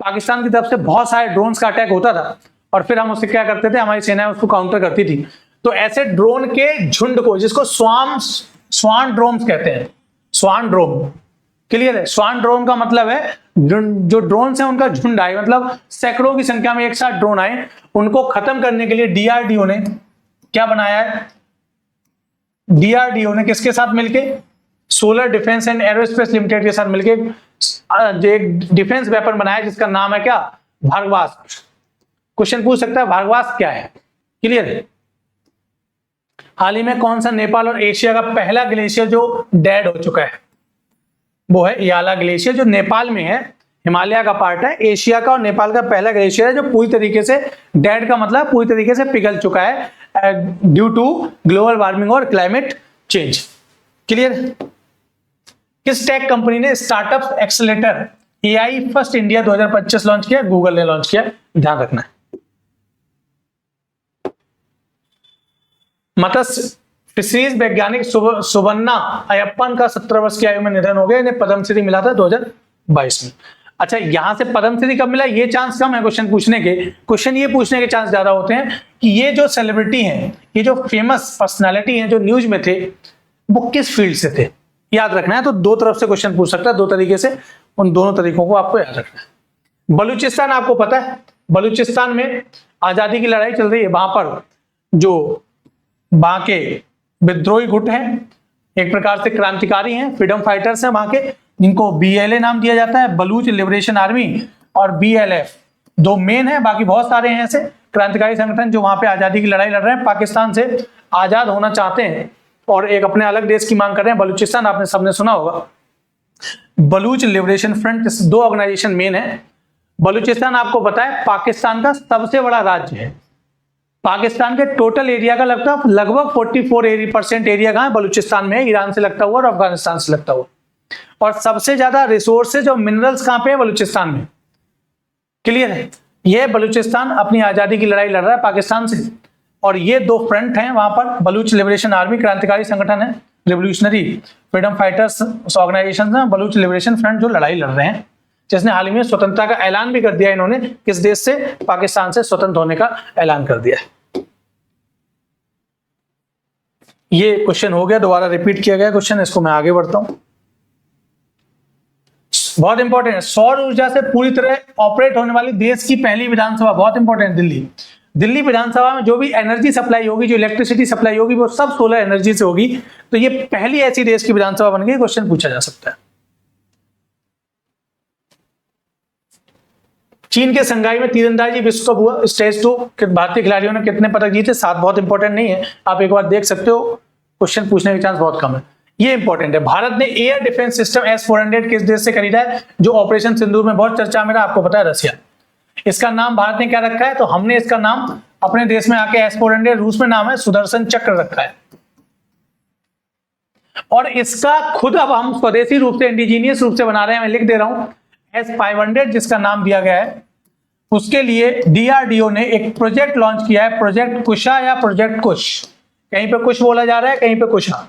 पाकिस्तान की तरफ से बहुत सारे ड्रोन्स का अटैक होता था और फिर हम उससे क्या करते थे, हमारी सेना उसको काउंटर करती थी। तो ऐसे ड्रोन के झुंड को, जिसको स्वान ड्रोन्स कहते हैं, स्वान ड्रोन, क्लियर है? स्वान ड्रोन का मतलब है जो ड्रोन है उनका झुंड आए, मतलब सैकड़ों की संख्या में एक साथ ड्रोन आए, उनको खत्म करने के लिए डीआरडीओ ने क्या बनाया है? डीआरडीओ ने किसके साथ मिलके? Solar defence and aerospace limited के साथ मिलके एक डिफेंस वेपन बनाया जिसका नाम है क्या? भार्गवास्त्र। क्वेश्चन पूछ सकता है भार्गवास्त्र क्या है? क्लियर है? हाल ही में कौन सा नेपाल और एशिया का पहला ग्लेशियर जो डेड हो चुका है? वो है याला ग्लेशियर, जो नेपाल में है, हिमालय का पार्ट है। एशिया का और नेपाल का पहला ग्लेशियर है जो पूरी तरीके से डेड का मतलब पूरी तरीके से पिघल चुका है ड्यू टू ग्लोबल वार्मिंग और क्लाइमेट चेंज। क्लियर? किस टेक कंपनी ने startup accelerator AI first India 2025 launch किया? गूगल ने लॉन्च किया, ध्यान रखना है। मत्स्य फिशरीज वैज्ञानिक सुवर्णा अयप्पन का 17 वर्ष की आयु में निधन हो गया। इन्हें पद्मश्री मिला था 2022 में। अच्छा, यहां से पद्मश्री कब मिला? ये चांस कम है क्वेश्चन पूछने के। क्वेश्चन ये पूछने के चांस ज्यादा होते हैं कि ये जो सेलिब्रिटी हैं, ये जो फेमस पर्सनालिटी हैं जो न्यूज में थे, वो किस फील्ड से थे? याद रखना है। तो दो तरफ से क्वेश्चन पूछ सकता है, दो तरीके से, उन दोनों तरीकों को आपको याद रखना है। बलूचिस्तान आपको पता है, बलूचिस्तान में आजादी की लड़ाई चल रही है। वहां पर जो वहां के विद्रोही गुट हैं, एक प्रकार से क्रांतिकारी हैं, फ्रीडम फाइटर्स हैं वहां के, जिनको बीएलए नाम दिया जाता है, बलूच लिबरेशन आर्मी, और बीएलएफ दो मेन है, बाकी बहुत सारे हैं ऐसे क्रांतिकारी संगठन जो वहां पे आजादी की लड़ाई लड़ रहे हैं, पाकिस्तान से आजाद होना चाहते हैं और एक अपने अलग देश की मांग कर रहे हैं। बलूचिस्तान आपने सबने सुना होगा। बलूच लिबरेशन फ्रंट, दो ऑर्गेनाइजेशन मेन है। बलूचिस्तान आपको पता है पाकिस्तान का सबसे बड़ा राज्य है। पाकिस्तान के टोटल एरिया का लगभग 44% एरिया कहां है? बलूचिस्तान में है, ईरान से लगता हुआ और अफगानिस्तान से लगता हुआ। और सबसे ज्यादा रिसोर्सेज और मिनरल्स कहां पे है? बलूचिस्तान में। क्लियर है? यह बलूचिस्तान अपनी आजादी की लड़ाई लड़ रहा है पाकिस्तान से, और ये दो फ्रंट हैं वहां पर। बलूच लिबरेशन आर्मी क्रांतिकारी संगठन है, रिवोल्यूशनरी फ्रीडम फाइटर्स ऑर्गेनाइजेशन है, बलूच लिबरेशन फ्रंट जो लड़ाई लड़ रहे हैं, जिसने हाल ही में स्वतंत्रता का ऐलान भी कर दिया। इन्होंने किस देश से? पाकिस्तान से स्वतंत्र होने का ऐलान कर दिया है। ये क्वेश्चन हो गया, दोबारा रिपीट किया गया क्वेश्चन, इसको मैं आगे बढ़ता हूं। बहुत इंपॉर्टेंट है, सौर ऊर्जा से पूरी तरह ऑपरेट होने वाली देश की पहली विधानसभा, बहुत इंपॉर्टेंट, दिल्ली। दिल्ली विधानसभा में जो भी एनर्जी सप्लाई होगी, जो इलेक्ट्रिसिटी सप्लाई होगी, वो सब सोलर एनर्जी से होगी। तो ये पहली ऐसी देश की विधानसभा बन गई, क्वेश्चन पूछा जा सकता है। चीन के संघाई में तीरंदाजी विश्व कप हुआ, स्टेज 2, भारतीय खिलाड़ियों ने कितने पदक जीते? 7। बहुत इंपॉर्टेंट नहीं है, आप एक बार देख सकते हो, क्वेश्चन पूछने के चांस बहुत कम है। ये इंपॉर्टेंट है। भारत ने एयर डिफेंस सिस्टम S-400 किस देश से खरीदा है? जो ऑपरेशन सिंदूर में बहुत चर्चा में रहा, आपको पता है, रसिया। इसका नाम भारत ने क्या रखा है? तो हमने इसका नाम अपने देश में आके S-400, रूस में नाम है सुदर्शन चक्र रखा है। और इसका खुद अब हम स्वदेशी रूप से, इंडिजीनियस रूप से बना रहे हैं। मैं लिख दे रहा हूं, S-500 जिसका नाम दिया गया है, उसके लिए डीआरडीओ ने एक प्रोजेक्ट लॉन्च किया है, प्रोजेक्ट कुशा या प्रोजेक्ट कुश। कहीं पे कुश बोला जा रहा है, कहीं पे कुशा।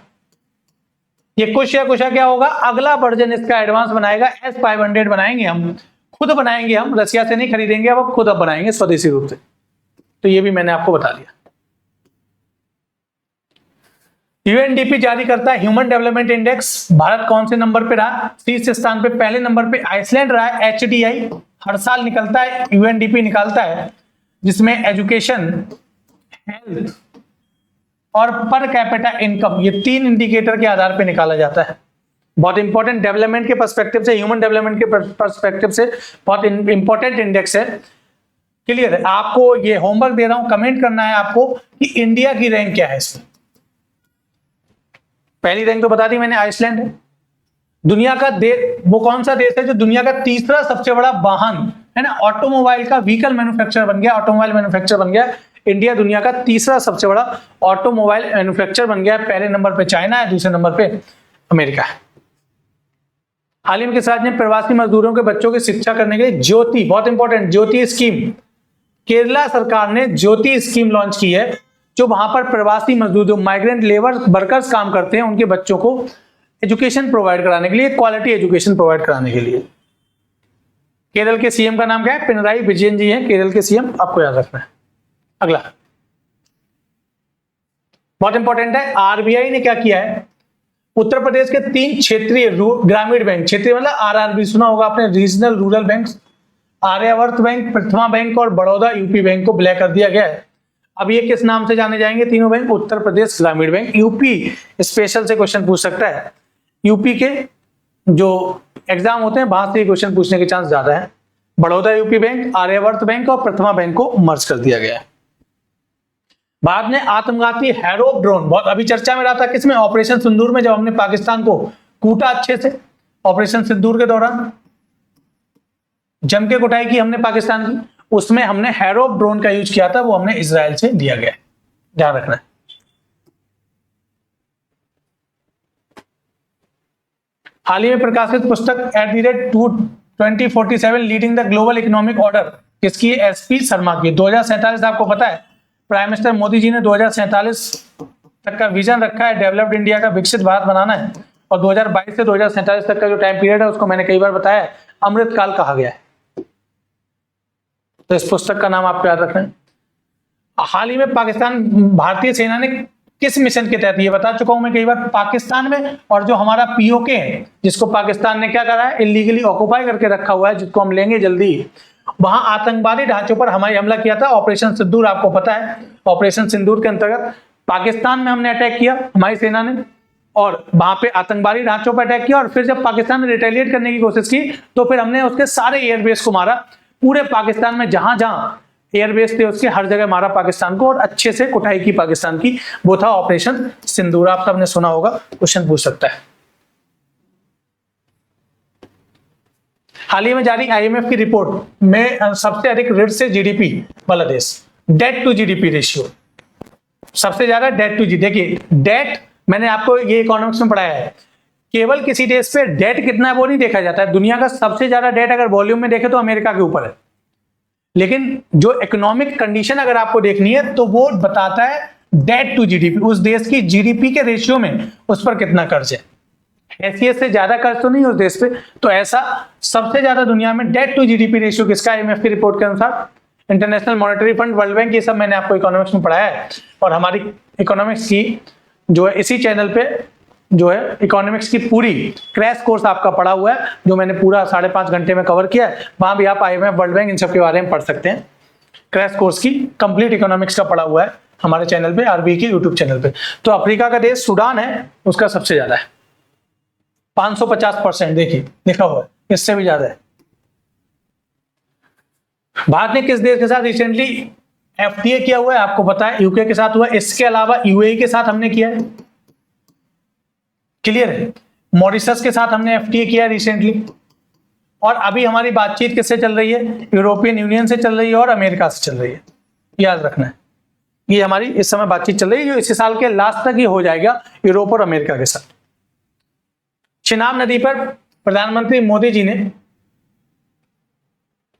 ये कुश या कुशा क्या होगा? अगला वर्जन इसका एडवांस बनाएगा, S-500 बनाएंगे हम, खुद बनाएंगे हम, रसिया से नहीं खरीदेंगे, अब खुद अब बनाएंगे स्वदेशी रूप से। तो ये भी मैंने आपको बता दिया। यूएनडीपी जारी करता है ह्यूमन डेवलपमेंट इंडेक्स। भारत कौन से नंबर पे रहा? 30 स्थान पे। पहले नंबर पे आइसलैंड रहा है। HDI हर साल निकलता है, यूएनडीपी निकालता है, जिसमें एजुकेशन, हेल्थ और पर कैपिटा इनकम, ये 3 इंडिकेटर के आधार पे निकाला जाता है। बहुत इंपॉर्टेंट, डेवलपमेंट के पर्सपेक्टिव से, ह्यूमन डेवलपमेंट के पर्सपेक्टिव से बहुत इंपॉर्टेंट इंडेक्स है। क्लियर है? आपको ये होमवर्क दे रहा हूं, कमेंट करना है आपको कि इंडिया की रैंक क्या है इसमें। पहली रैंक तो बता दी मैंने, आइसलैंड है। दुनिया का देश, वो कौन सा देश है जो दुनिया का तीसरा सबसे बड़ा वाहन है ना, ऑटोमोबाइल का व्हीकल मैन्युफैक्चरर बन गया, ऑटोमोबाइल मैन्युफैक्चरर बन गया। इंडिया दुनिया का तीसरा सबसे बड़ा ऑटोमोबाइल मैन्युफैक्चरर बन गया। पहले नंबर पे चाइना है, दूसरे नंबर पे अमेरिका है। हाल ही में किस राज्य ने प्रवासी मजदूरों के बच्चों की शिक्षा करने के लिए ज्योति, बहुत इंपॉर्टेंट, ज्योति स्कीम, केरला सरकार ने ज्योति स्कीम लॉन्च की है, जो वहां पर प्रवासी मजदूर, जो माइग्रेंट लेबर वर्कर्स काम करते हैं, उनके बच्चों को एजुकेशन प्रोवाइड कराने के लिए, क्वालिटी एजुकेशन प्रोवाइड कराने के लिए। केरल के सीएम का नाम क्या है? पिनराई विजयन जी हैं केरल के सीएम, आपको याद रखना है। अगला बहुत इंपॉर्टेंट है, आरबीआई ने क्या किया है? उत्तर प्रदेश के 3 क्षेत्रीय ग्रामीण बैंक, क्षेत्रीय मतलब आरआरबी सुना होगा आपने, regional rural bank, Aryavart bank, Prathama bank और बड़ौदा यूपी बैंक को विलय कर दिया गया है। अब ये किस नाम से जाने जाएंगे तीनों बैंक? उत्तर प्रदेश ग्रामीण बैंक। यूपी स्पेशल से क्वेश्चन पूछ सकता है, यूपी के जो एग्जाम होते हैं वहां से क्वेश्चन पूछने के चांस ज्यादा है। Baroda UP bank, Aryavart bank और प्रथमा बैंक को मर्ज कर दिया गया है। बाद में आत्मघाती हैरोप ड्रोन बहुत अभी चर्चा में रहा था, किसमें? ऑपरेशन सिंदूर में, जब हमने पाकिस्तान को कूटा अच्छे से ऑपरेशन सिंदूर के दौरान, जम के कुटाई की हमने पाकिस्तान की, उसमें हमने हैरोप ड्रोन का यूज किया था, वो हमने इजराइल से लिया गया, ध्यान रखना है। हाल ही में प्रकाशित पुस्तक @2047 leading the global economic order किसकी? एसपी शर्मा की। 2047 आपको पता है प्राइम मिनिस्टर मोदी जी ने 2047 तक का विजन रखा है, डेवलप्ड इंडिया का, विकसित भारत बनाना है। और 2022 से 2047 तक का जो टाइम पीरियड है उसको मैंने कई बार बताया है, अमृतकाल कहा गया है। तो इस पुस्तक का नाम आपको याद रखना है। हाल ही में पाकिस्तान भारतीय सेना ने किस मिशन के तहत, ये बता चुका हूं मैं कई बार, पाकिस्तान में, और जो हमारा पीओके है जिसको पाकिस्तान ने क्या करा है, इलीगली ऑक्युपाई करके रखा हुआ है, जिसको हम लेंगे जल्दी, वहां आतंकवादी ढांचों पर हमारी हमला किया था, ऑपरेशन सिंदूर आपको पता है। ऑपरेशन सिंदूर के अंतर्गत पाकिस्तान में हमने अटैक किया हमारी सेना ने, और वहां पे आतंकवादी ढांचों पर अटैक किया, और फिर जब पाकिस्तान ने रिटेलिएट करने की कोशिश की तो फिर हमने उसके सारे एयरबेस को मारा, पूरे पाकिस्तान में जहां जहां एयरबेस थे उसके हर जगह मारा पाकिस्तान को, और अच्छे से कुटाई की पाकिस्तान की। वो था ऑपरेशन सिंदूर, आप सबने सुना होगा, क्वेश्चन पूछ सकता है। हाल ही में जारी आईएमएफ की रिपोर्ट में सबसे अधिक ऋण से जीडीपी वाला देश, डेट टू जीडीपी रेशियो सबसे ज्यादा डेट टू जी। देखिए डेट मैंने आपको ये इकोनॉमिक्स में पढ़ाया है, केवल किसी देश पे डेट कितना है वो नहीं देखा जाता है। दुनिया का सबसे ज्यादा डेट अगर वॉल्यूम में देखे तो अमेरिका के ऊपर है, लेकिन जो इकोनॉमिक कंडीशन अगर आपको देखनी है तो वो बताता है डेट टू जीडीपी, उस देश की जीडीपी के रेशियो में उस पर कितना कर्ज है। हैसियत से ज्यादा कर्ज तो नहीं उस देश पे, तो ऐसा सबसे ज्यादा दुनिया में डेट टू जीडीपी रेशियो किसका? आईएमएफ की रिपोर्ट के अनुसार, international monetary fund, world bank, ये सब मैंने आपको इकोनॉमिक्स में पढ़ाया है। और हमारी इकोनॉमिक्स की जो है इसी चैनल पे जो है इकोनॉमिक्स की पूरी क्रैश कोर्स आपका पढ़ा हुआ है, जो मैंने पूरा 5.5 घंटे में कवर किया है। वहां भी आप आईएमएफ, वर्ल्ड बैंक, इन सब के बारे में पढ़ सकते हैं। क्रैश कोर्स की कंप्लीट इकोनॉमिक्स का पढ़ा हुआ है हमारे चैनल पे, आरबी के यूट्यूब चैनल पे। तो अफ्रीका का देश सूडान है, उसका सबसे ज्यादा है 550%, देखिए लिखा हुआ है, इससे भी ज्यादा है। भारत ने किस देश के साथ रिसेंटली एफटीए किया हुआ है? आपको पता है यूके के साथ हुआ है, इसके अलावा यूएई के साथ हमने किया है, क्लियर है। मॉरिशस के साथ हमने एफटीए किया है रिसेंटली, और अभी हमारी बातचीत किससे चल रही है? यूरोपियन यूनियन से चल रही है और अमेरिका से चल रही है, याद रखना है। ये हमारी इस समय बातचीत चल रही है, जो इसी साल के लास्ट तक ही हो जाएगा यूरोप और अमेरिका के साथ। चिनाब नदी पर प्रधानमंत्री मोदी जी ने,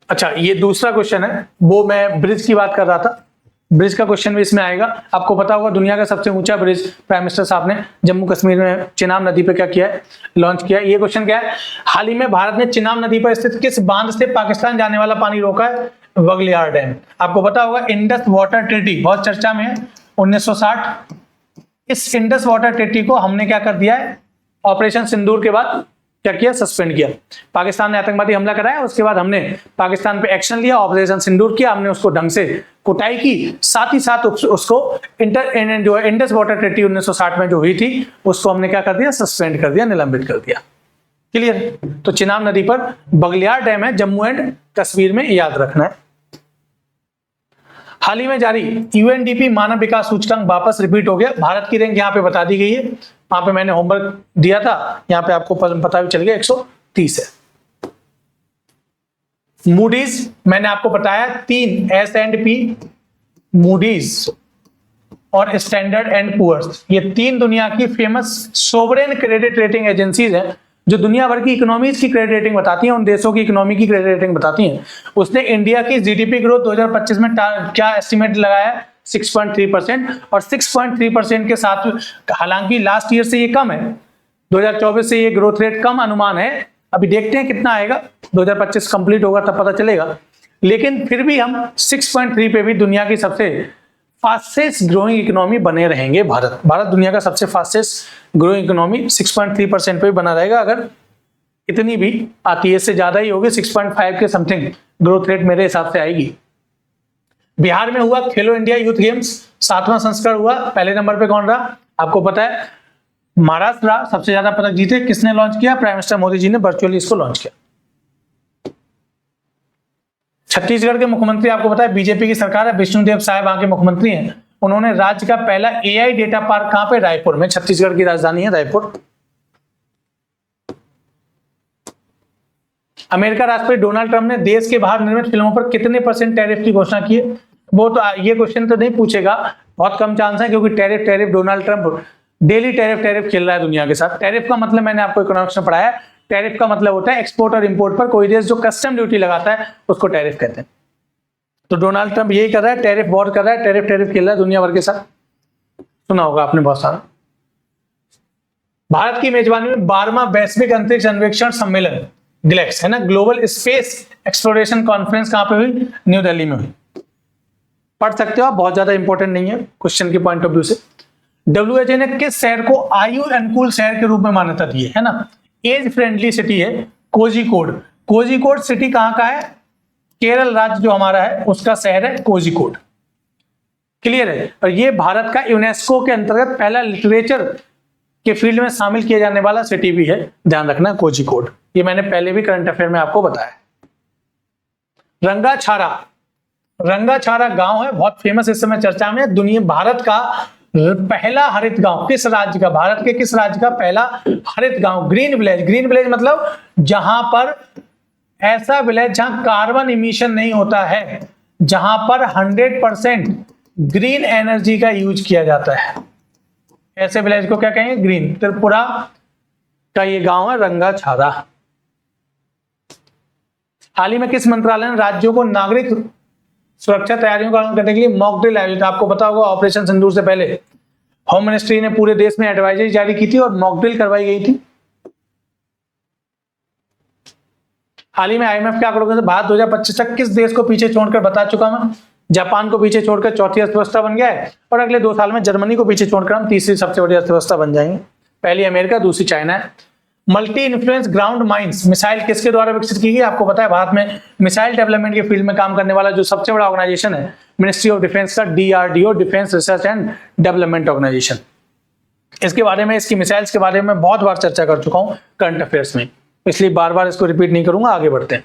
अच्छा ये दूसरा क्वेश्चन है, वो मैं ब्रिज की बात कर रहा था, ब्रिज का क्वेश्चन भी इसमें आएगा। आपको पता होगा दुनिया का सबसे ऊंचा ब्रिज प्राइम मिनिस्टर साहब ने जम्मू कश्मीर में चिनाब नदी पर क्या किया है? लॉन्च किया है। ये क्वेश्चन क्या है? हाल ही में भारत ने चिनाब नदी पर स्थित किस बांध से पाकिस्तान जाने वाला पानी रोका है? बगलियार डैम। आपको पता होगा इंडस वाटर ट्रीटी बहुत चर्चा में है, 1960। इस इंडस वाटर ट्रीटी को हमने क्या कर दिया है? ऑपरेशन सिंदूर के बाद क्या किया? सस्पेंड किया। पाकिस्तान ने आतंकवादी हमला कराया, उसके बाद हमने पाकिस्तान पे एक्शन लिया, ऑपरेशन सिंदूर किया, हमने उसको ढंग से कुटाई की, साथ ही साथ उसको जो इंडस वाटर ट्रीटी 1960 में जो हुई थी उसको हमने क्या कर दिया? सस्पेंड कर दिया, निलंबित कर दिया। क्लियर? तो चिनाब नदी पर बगलियार डैम है, जम्मू एंड कश्मीर में, याद रखना है। हाल ही में जारी यूएनडीपी मानव विकास सूचकांक वापस रिपीट हो गया। भारत की रैंक यहाँ पे बता दी गई है, वहां पे मैंने होमवर्क दिया था, यहाँ पे आपको पता भी चल गया 130 है। मूडीज मैंने आपको बताया 3 S&P, मूडीज और स्टैंडर्ड एंड पुअर्स, ये 3 दुनिया की famous sovereign credit rating agencies हैं जो दुनिया भर की इकोनॉमीज की क्रेडिट रेटिंग बताती हैं, उन देशों की इकोनॉमी की क्रेडिट रेटिंग बताती हैं। उसने इंडिया की जीडीपी ग्रोथ 2025 में क्या एस्टिमेट लगाया? 6.3%, और 6.3% के साथ, हालांकि लास्ट ईयर से ये कम है, 2024 से ये ग्रोथ रेट कम अनुमान है। अभी देखते हैं कितना आएगा, 2025 कंप्लीट होगा तब पता चलेगा, लेकिन फिर भी हम 6.3 पे भी दुनिया की सबसे फास्टेस्ट ग्रोइंग इकोनॉमी बने रहेंगे भारत दुनिया का सबसे फास्टेस्ट ग्रोइंग इकोनॉमी 6.3% पे बना रहेगा। अगर इतनी भी आती है, इससे ज्यादा ही होगी, 6.5 के समथिंग ग्रोथ रेट मेरे हिसाब से आएगी। बिहार में हुआ खेलो इंडिया यूथ गेम्स, 7वां संस्करण हुआ। पहले नंबर पे कौन रहा आपको पता है, महाराष्ट्र रहा, सबसे ज्यादा पदक जीते। किसने लॉन्च किया? प्राइम मिनिस्टर मोदी जी ने वर्चुअली इसको लॉन्च किया। छत्तीसगढ़ के मुख्यमंत्री आपको पता है बीजेपी की सरकार है, विष्णुदेव साय वहां के मुख्यमंत्री हैं। उन्होंने राज्य का पहला एआई डेटा पार्क कहां पे? रायपुर में। छत्तीसगढ़ की राजधानी है रायपुर। अमेरिका राष्ट्रपति डोनाल्ड ट्रंप ने देश के बाहर निर्मित फिल्मों पर कितने % टैरिफ की घोषणा की है? वो तो ये क्वेश्चन तो नहीं पूछेगा, बहुत कम चांस है, क्योंकि tariff Donald Trump daily tariff खेल रहा है दुनिया के साथ। टैरिफ का मतलब मैंने आपको इकोनॉमिक्स में पढ़ाया, टैरिफ का मतलब होता है एक्सपोर्ट और इंपोर्ट पर कोई देश जो कस्टम ड्यूटी लगाता है उसको टैरिफ कहते हैं। तो डोनाल्ड ट्रंप यही कर रहा है, टैरिफ वॉर कर रहा है, टैरिफ खेल रहा है दुनिया भर के साथ। सुना होगा आपने बहुत सारा। भारत की मेजबानी में 12वां वैश्विक अंतरिक्ष अन्वेषण सम्मेलन ग्लेक्स है ना, ग्लोबल स्पेस एक्सप्लोरेशन कॉन्फ्रेंस कहां पे हुई? न्यू दिल्ली में हुई। पढ़ सकते हो आप, बहुत ज्यादा इंपॉर्टेंट नहीं है क्वेश्चन के पॉइंट ऑफ व्यू से। WHO ने किस शहर को आयु अनुकूल शहर के रूप में मान्यता दी है ना? एज फ्रेंडली सिटी है कोझिकोड। कोझिकोड सिटी कहां का है? केरल राज्य जो हमारा है उसका शहर है कोझिकोड। क्लियर है? और ये भारत का यूनेस्को के अंतर्गत पहला लिटरेचर के फील्ड में शामिल किया जाने वाला सिटी भी है, ध्यान रखना कोझिकोड। ये मैंने पहले भी करंट अफेयर में आपको बताया। रंगाछारा गांव है, बहुत फेमस, इस समय चर्चा में। दुनिया भारत का पहला हरित गांव किस राज्य का? भारत के किस राज्य का पहला हरित गांव? Green village. ग्रीन विलेज मतलब जहां पर ऐसा विलेज जहां कार्बन इमिशन नहीं होता है, जहां पर 100% ग्रीन एनर्जी का यूज किया जाता है, ऐसे विलेज को क्या कहेंगे? ग्रीन। त्रिपुरा का ये गांव है रंगाछारा। हाल ही में किस मंत्रालय ने राज्यों को नागरिक सुरक्षा तैयारियों का आकलन करने के लिए मॉक ड्रिल आयोजित? आपको पता होगा ऑपरेशन सिंदूर से पहले होम मिनिस्ट्री ने पूरे देश में एडवाइजरी जारी की थी और मॉक ड्रिल करवाई गई थी। हाल ही में IMF के आंकड़ों से भारत 2025 तक किस देश को पीछे छोड़कर, बता चुका मैं, जापान को पीछे छोड़कर चौथी अर्थव्यवस्था बन गया है, और अगले 2 साल में जर्मनी को पीछे छोड़कर हम तीसरी सबसे बड़ी अर्थव्यवस्था बन जाएंगे। पहली अमेरिका, दूसरी चाइना है। Multi influence ground mines missile किसके द्वारा विकसित की गई? आपको पता है भारत में मिसाइल डेवलपमेंट के फील्ड में काम करने वाला जो सबसे बड़ा ऑर्गेनाइजेशन है मिनिस्ट्री ऑफ डिफेंस का DRDO, defence research and development organisation. इसके बारे में, इसकी मिसाइल्स के बारे में बहुत बार चर्चा कर चुका हूं करंट अफेयर्स में, इसलिए बार बार इसको रिपीट नहीं करूंगा। आगे बढ़ते हैं।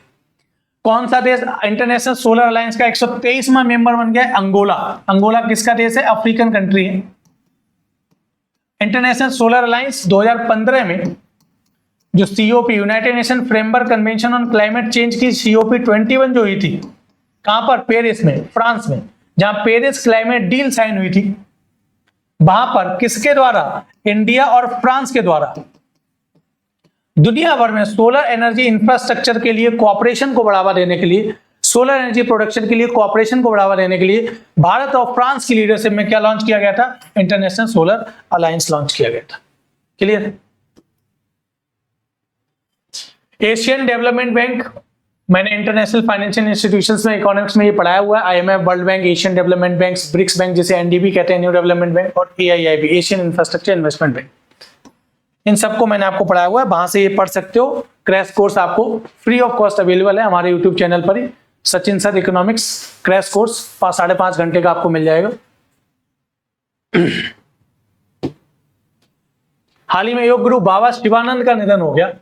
कौन सा देश इंटरनेशनल सोलर अलायंस का 123वां मेंबर बन गया है? अंगोला। अंगोला किसका देश है? अफ्रीकन कंट्री है। इंटरनेशनल सोलर अलायंस 2015 में जो COP United nation framework convention on climate change की COP 21 जो हुई थी, कहां पर? पेरिस में, फ्रांस में, जहां पेरिस क्लाइमेट डील साइन हुई थी, वहां पर किसके द्वारा? इंडिया और फ्रांस के द्वारा दुनिया भर में सोलर एनर्जी इंफ्रास्ट्रक्चर के लिए कोऑपरेशन को बढ़ावा देने के लिए, सोलर एनर्जी प्रोडक्शन के लिए कोऑपरेशन को बढ़ावा देने के लिए भारत और फ्रांस की लीडरशिप में क्या लॉन्च किया गया था? इंटरनेशनल सोलर अलायंस लॉन्च किया गया था। क्लियर? एशियन डेवलपमेंट बैंक, मैंने इंटरनेशनल फाइनेंशियल इंस्टीट्यूशंस में इकोनॉमिक्स में ये पढ़ाया हुआ है। IMF, world bank, Asian development bank, BRICS bank जिसे NDB कहते हैं, न्यू डेवलपमेंट बैंक, और AIIB, Asian infrastructure investment bank. इन सबको मैंने आपको पढ़ाया हुआ है, वहां से ये पढ़ सकते हो। क्रैश कोर्स आपको फ्री ऑफ कॉस्ट अवेलेबल है हमारे यूट्यूब चैनल पर ही। Sachin sir economics crash course 5.5 घंटे का आपको मिल जाएगा। हाल ही में योग गुरु बाबा शिवानंद का निधन हो गया,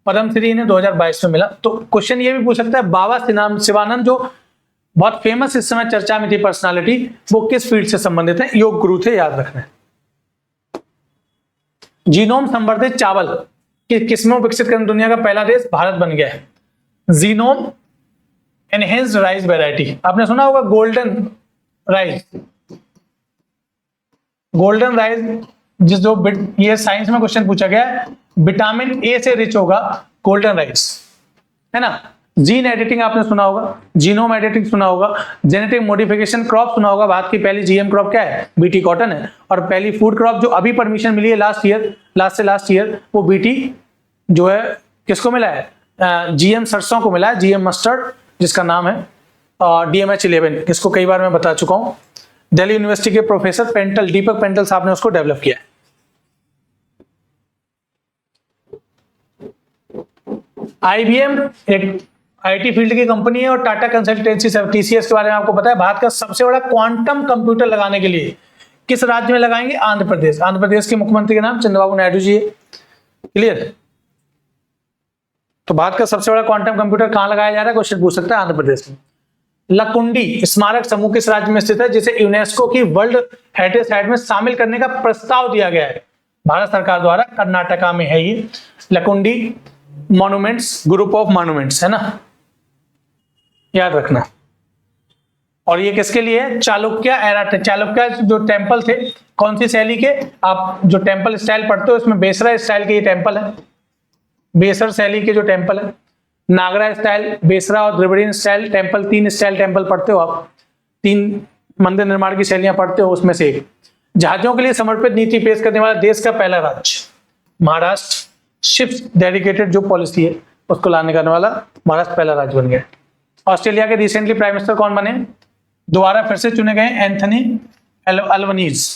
पद्मश्री इन्हें 2022 में मिला। तो क्वेश्चन ये भी पूछ सकता है, बाबा शिवानंद जो बहुत फेमस इस समय चर्चा में थी पर्सनालिटी, वो किस फील्ड से संबंधित है? योग गुरु थे, याद रखना है। जीनोम संवर्धित चावल किसमें विकसित करने दुनिया का पहला देश भारत बन गया है? जीनोम एनहेंस्ड राइस वैरायटी, आपने सुना होगा गोल्डन राइस। गोल्डन राइस जिस जो ये साइंस में क्वेश्चन पूछा गया है, विटामिन A से रिच होगा गोल्डन राइस, है ना। जीन एडिटिंग आपने सुना होगा, जीनोम एडिटिंग सुना होगा, जेनेटिक मॉडिफिकेशन क्रॉप सुना होगा। भारत की पहली GM क्रॉप क्या है? BT कॉटन है। और पहली फूड क्रॉप जो अभी परमिशन मिली है लास्ट से ईयर, वो BT जो है किसको मिला है? GM सरसों को मिला है, GM मस्टर्ड जिसका नाम है, और DMH 11 जिसको कई बार मैं बता चुका हूँ। दिल्ली यूनिवर्सिटी के प्रोफेसर पेंटल, दीपक पेंटल साहब ने उसको डेवलप किया है। IBM एक IT फील्ड की कंपनी है और टाटा कंसल्टेंसी TCS के बारे में आपको पता है। भारत का सबसे बड़ा क्वांटम कंप्यूटर लगाने के लिए किस राज्य में लगाएंगे? आंध्र प्रदेश। आंध्र प्रदेश के मुख्यमंत्री का नाम चंद्रबाबू नायडू जी है। क्लियर? तो भारत का सबसे बड़ा क्वांटम कंप्यूटर कहां लगाया जा रहा है? क्वेश्चन पूछ सकता है आंध्र प्रदेश में। लकुंडी स्मारक समूह किस राज्य में स्थित है, जिसे यूनेस्को की वर्ल्ड हेरिटेज साइट में शामिल करने का प्रस्ताव दिया गया है भारत सरकार द्वारा? कर्नाटका में है ये Lakkundi monuments, group of monuments है ना, याद रखना। और ये किसके लिए है? चालुक्य एरा। चालुक्य जो टेंपल थे, कौन सी शैली के? आप जो टेंपल स्टाइल पढ़ते हो इसमें बेसरा स्टाइल के ये टेंपल है, बेसर शैली के जो टेंपल है। नागरा स्टाइल, बेसरा और Dravidian style temple, 3 style temple पढ़ते हो आप, 3 मंदिर निर्माण की शैलियां पढ़ते हो, उसमें से एक। जहाजों के लिए समर्पित नीति पेश करने वाला देश का पहला राज्य? महाराष्ट्र। शिप्स डेडिकेटेड जो पॉलिसी है उसको लाने करने वाला महाराष्ट्र पहला राज्य बन गया। ऑस्ट्रेलिया के रिसेंटली प्राइम मिनिस्टर कौन बने? दोबारा फिर से चुने गए एंथनी अल्बनीज।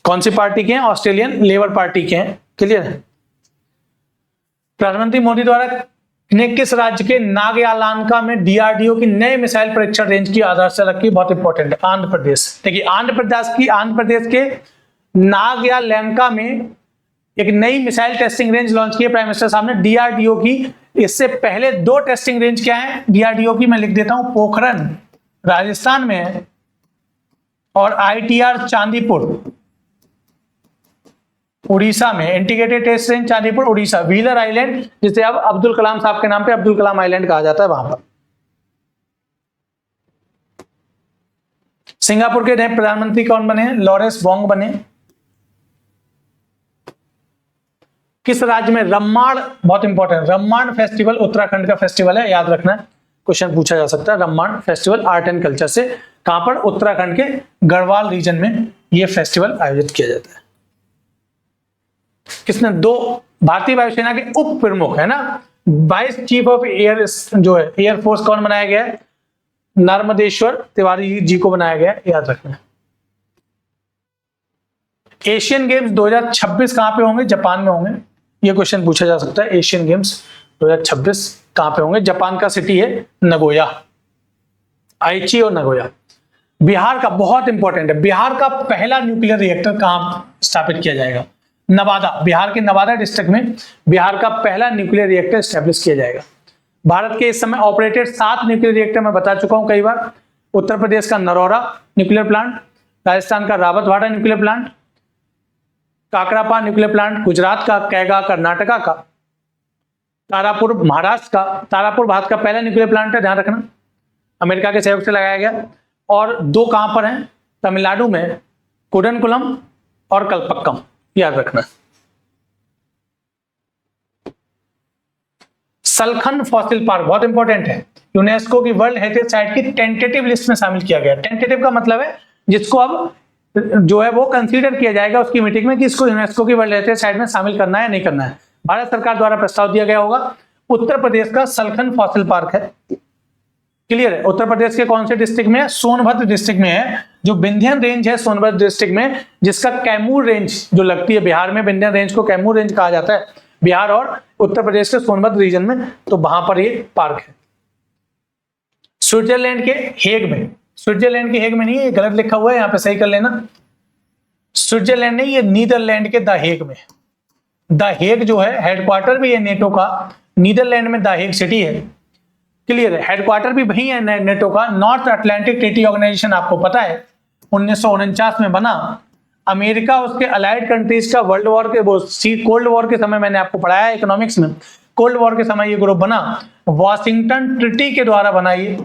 कौन सी पार्टी के हैं? ऑस्ट्रेलियन लेबर पार्टी के हैं। क्लियर है? प्रधानमंत्री मोदी द्वारा ने किस राज्य के नागयालांका में DRDO की नए मिसाइल परीक्षण रेंज की आधारशिला रखी? बहुत इंपॉर्टेंट है, आंध्र प्रदेश। देखिए आंध्र प्रदेश के नागयालैंका में एक नई मिसाइल टेस्टिंग रेंज लॉन्च की है प्राइम मिनिस्टर साहब ने DRDO की। इससे पहले 2 टेस्टिंग रेंज क्या है DRDO की? मैं लिख देता हूं, पोखरन राजस्थान में है और ITR चांदीपुर उड़ीसा में। Integrated test range Chandipur Orissa. Wheeler island, जिसे अब अब्दुल कलाम साहब के नाम पे अब्दुल कलाम आइलैंड कहा जाता है, वहां पर। सिंगापुर के नए प्रधानमंत्री कौन बने हैं? लॉरेंस वोंग बने। किस राज्य में रम्माण, बहुत इंपॉर्टेंट, रम्माण फेस्टिवल उत्तराखंड का फेस्टिवल है, याद रखना है, क्वेश्चन पूछा जा सकता है। Ramman festival art and culture से कहां पर? उत्तराखंड के गढ़वाल रीजन में यह फेस्टिवल आयोजित किया जाता है। किसने? 2 भारतीय वायुसेना के उप प्रमुख है ना, वाइस चीफ ऑफ एयर जो है एयरफोर्स कौन बनाया गया है? नर्मदेश्वर तिवारी जी को बनाया गया, याद रखना। एशियन गेम्स 2026 कहां पे होंगे? जापान में होंगे। ये क्वेश्चन पूछा जा सकता है। एशियन गेम्स 2026 कहां पे होंगे? जापान का सिटी है नगोया, आइची और नगोया। बिहार का बहुत इंपॉर्टेंट है, बिहार का पहला न्यूक्लियर रिएक्टर कहां स्थापित किया जाएगा? नवादा। बिहार के नवादा डिस्ट्रिक्ट में बिहार का पहला न्यूक्लियर रिएक्टर स्टैब्लिश किया जाएगा। भारत के इस समय ऑपरेटेड 7 न्यूक्लियर रिएक्टर मैं बता चुका हूं कई बार। उत्तर प्रदेश का नरौरा न्यूक्लियर प्लांट, राजस्थान का Rawatbhata nuclear plant, Kakrapar nuclear plant Gujarat का, कैगा कर्नाटका का, तारापुर महाराष्ट्र का। तारापुर भारत का पहला न्यूक्लियर प्लांट है, ध्यान रखना, अमेरिका के सहयोग से लगाया गया। और 2 कहां पर हैं? तमिलनाडु में कुडनकुलम और कलपक्कम, याद रखना। सलखन फॉसिल पार्क बहुत इंपॉर्टेंट है, यूनेस्को की वर्ल्ड हेरिटेज साइट की टेंटेटिव लिस्ट में शामिल किया गया। टेंटेटिव का मतलब है जिसको अब जो है वो कंसीडर किया जाएगा उसकी मीटिंग में कि इसको यूनेस्को की वर्ल्ड हेरिटेज साइट में शामिल करना है या नहीं करना है। भारत सरकार द्वारा प्रस्ताव दिया गया होगा। उत्तर प्रदेश का सलखन फॉसिल पार्क है। क्लियर है? उत्तर प्रदेश के कौन से डिस्ट्रिक्ट में है? सोनभद्र डिस्ट्रिक्ट में है। जो विंध्यन रेंज है सोनभद्र डिस्ट्रिक्ट में, जिसका कैमूर रेंज जो लगती है बिहार में, विंध्यन रेंज को कैमूर रेंज कहा जाता है बिहार और उत्तर प्रदेश के सोनभद्र रीजन में, तो वहां पर ये पार्क है। स्विट्जरलैंड के हेग में, स्विट्जरलैंड के हेग में नहीं है, ये गलत लिखा हुआ है, यहां पे सही कर लेना। स्विट्जरलैंड नहीं, ये नीदरलैंड के द हेग में। द हेग जो है हेडक्वार्टर भी है नेटो का, नीदरलैंड में द हेग सिटी है। क्लियर है? हेडक्वार्टर भी वही है नेटो का। नॉर्थ अटलांटिक ट्रीटी ऑर्गेनाइजेशन आपको पता है 1949 में बना। अमेरिका उसके अलाइड कंट्रीज का वर्ल्ड वॉर के कोल्ड वॉर के समय मैंने आपको पढ़ाया है इकोनॉमिक्स में, कोल्ड वॉर के समय ये ग्रुप बना, वॉशिंगटन ट्रीटी के द्वारा बना। ये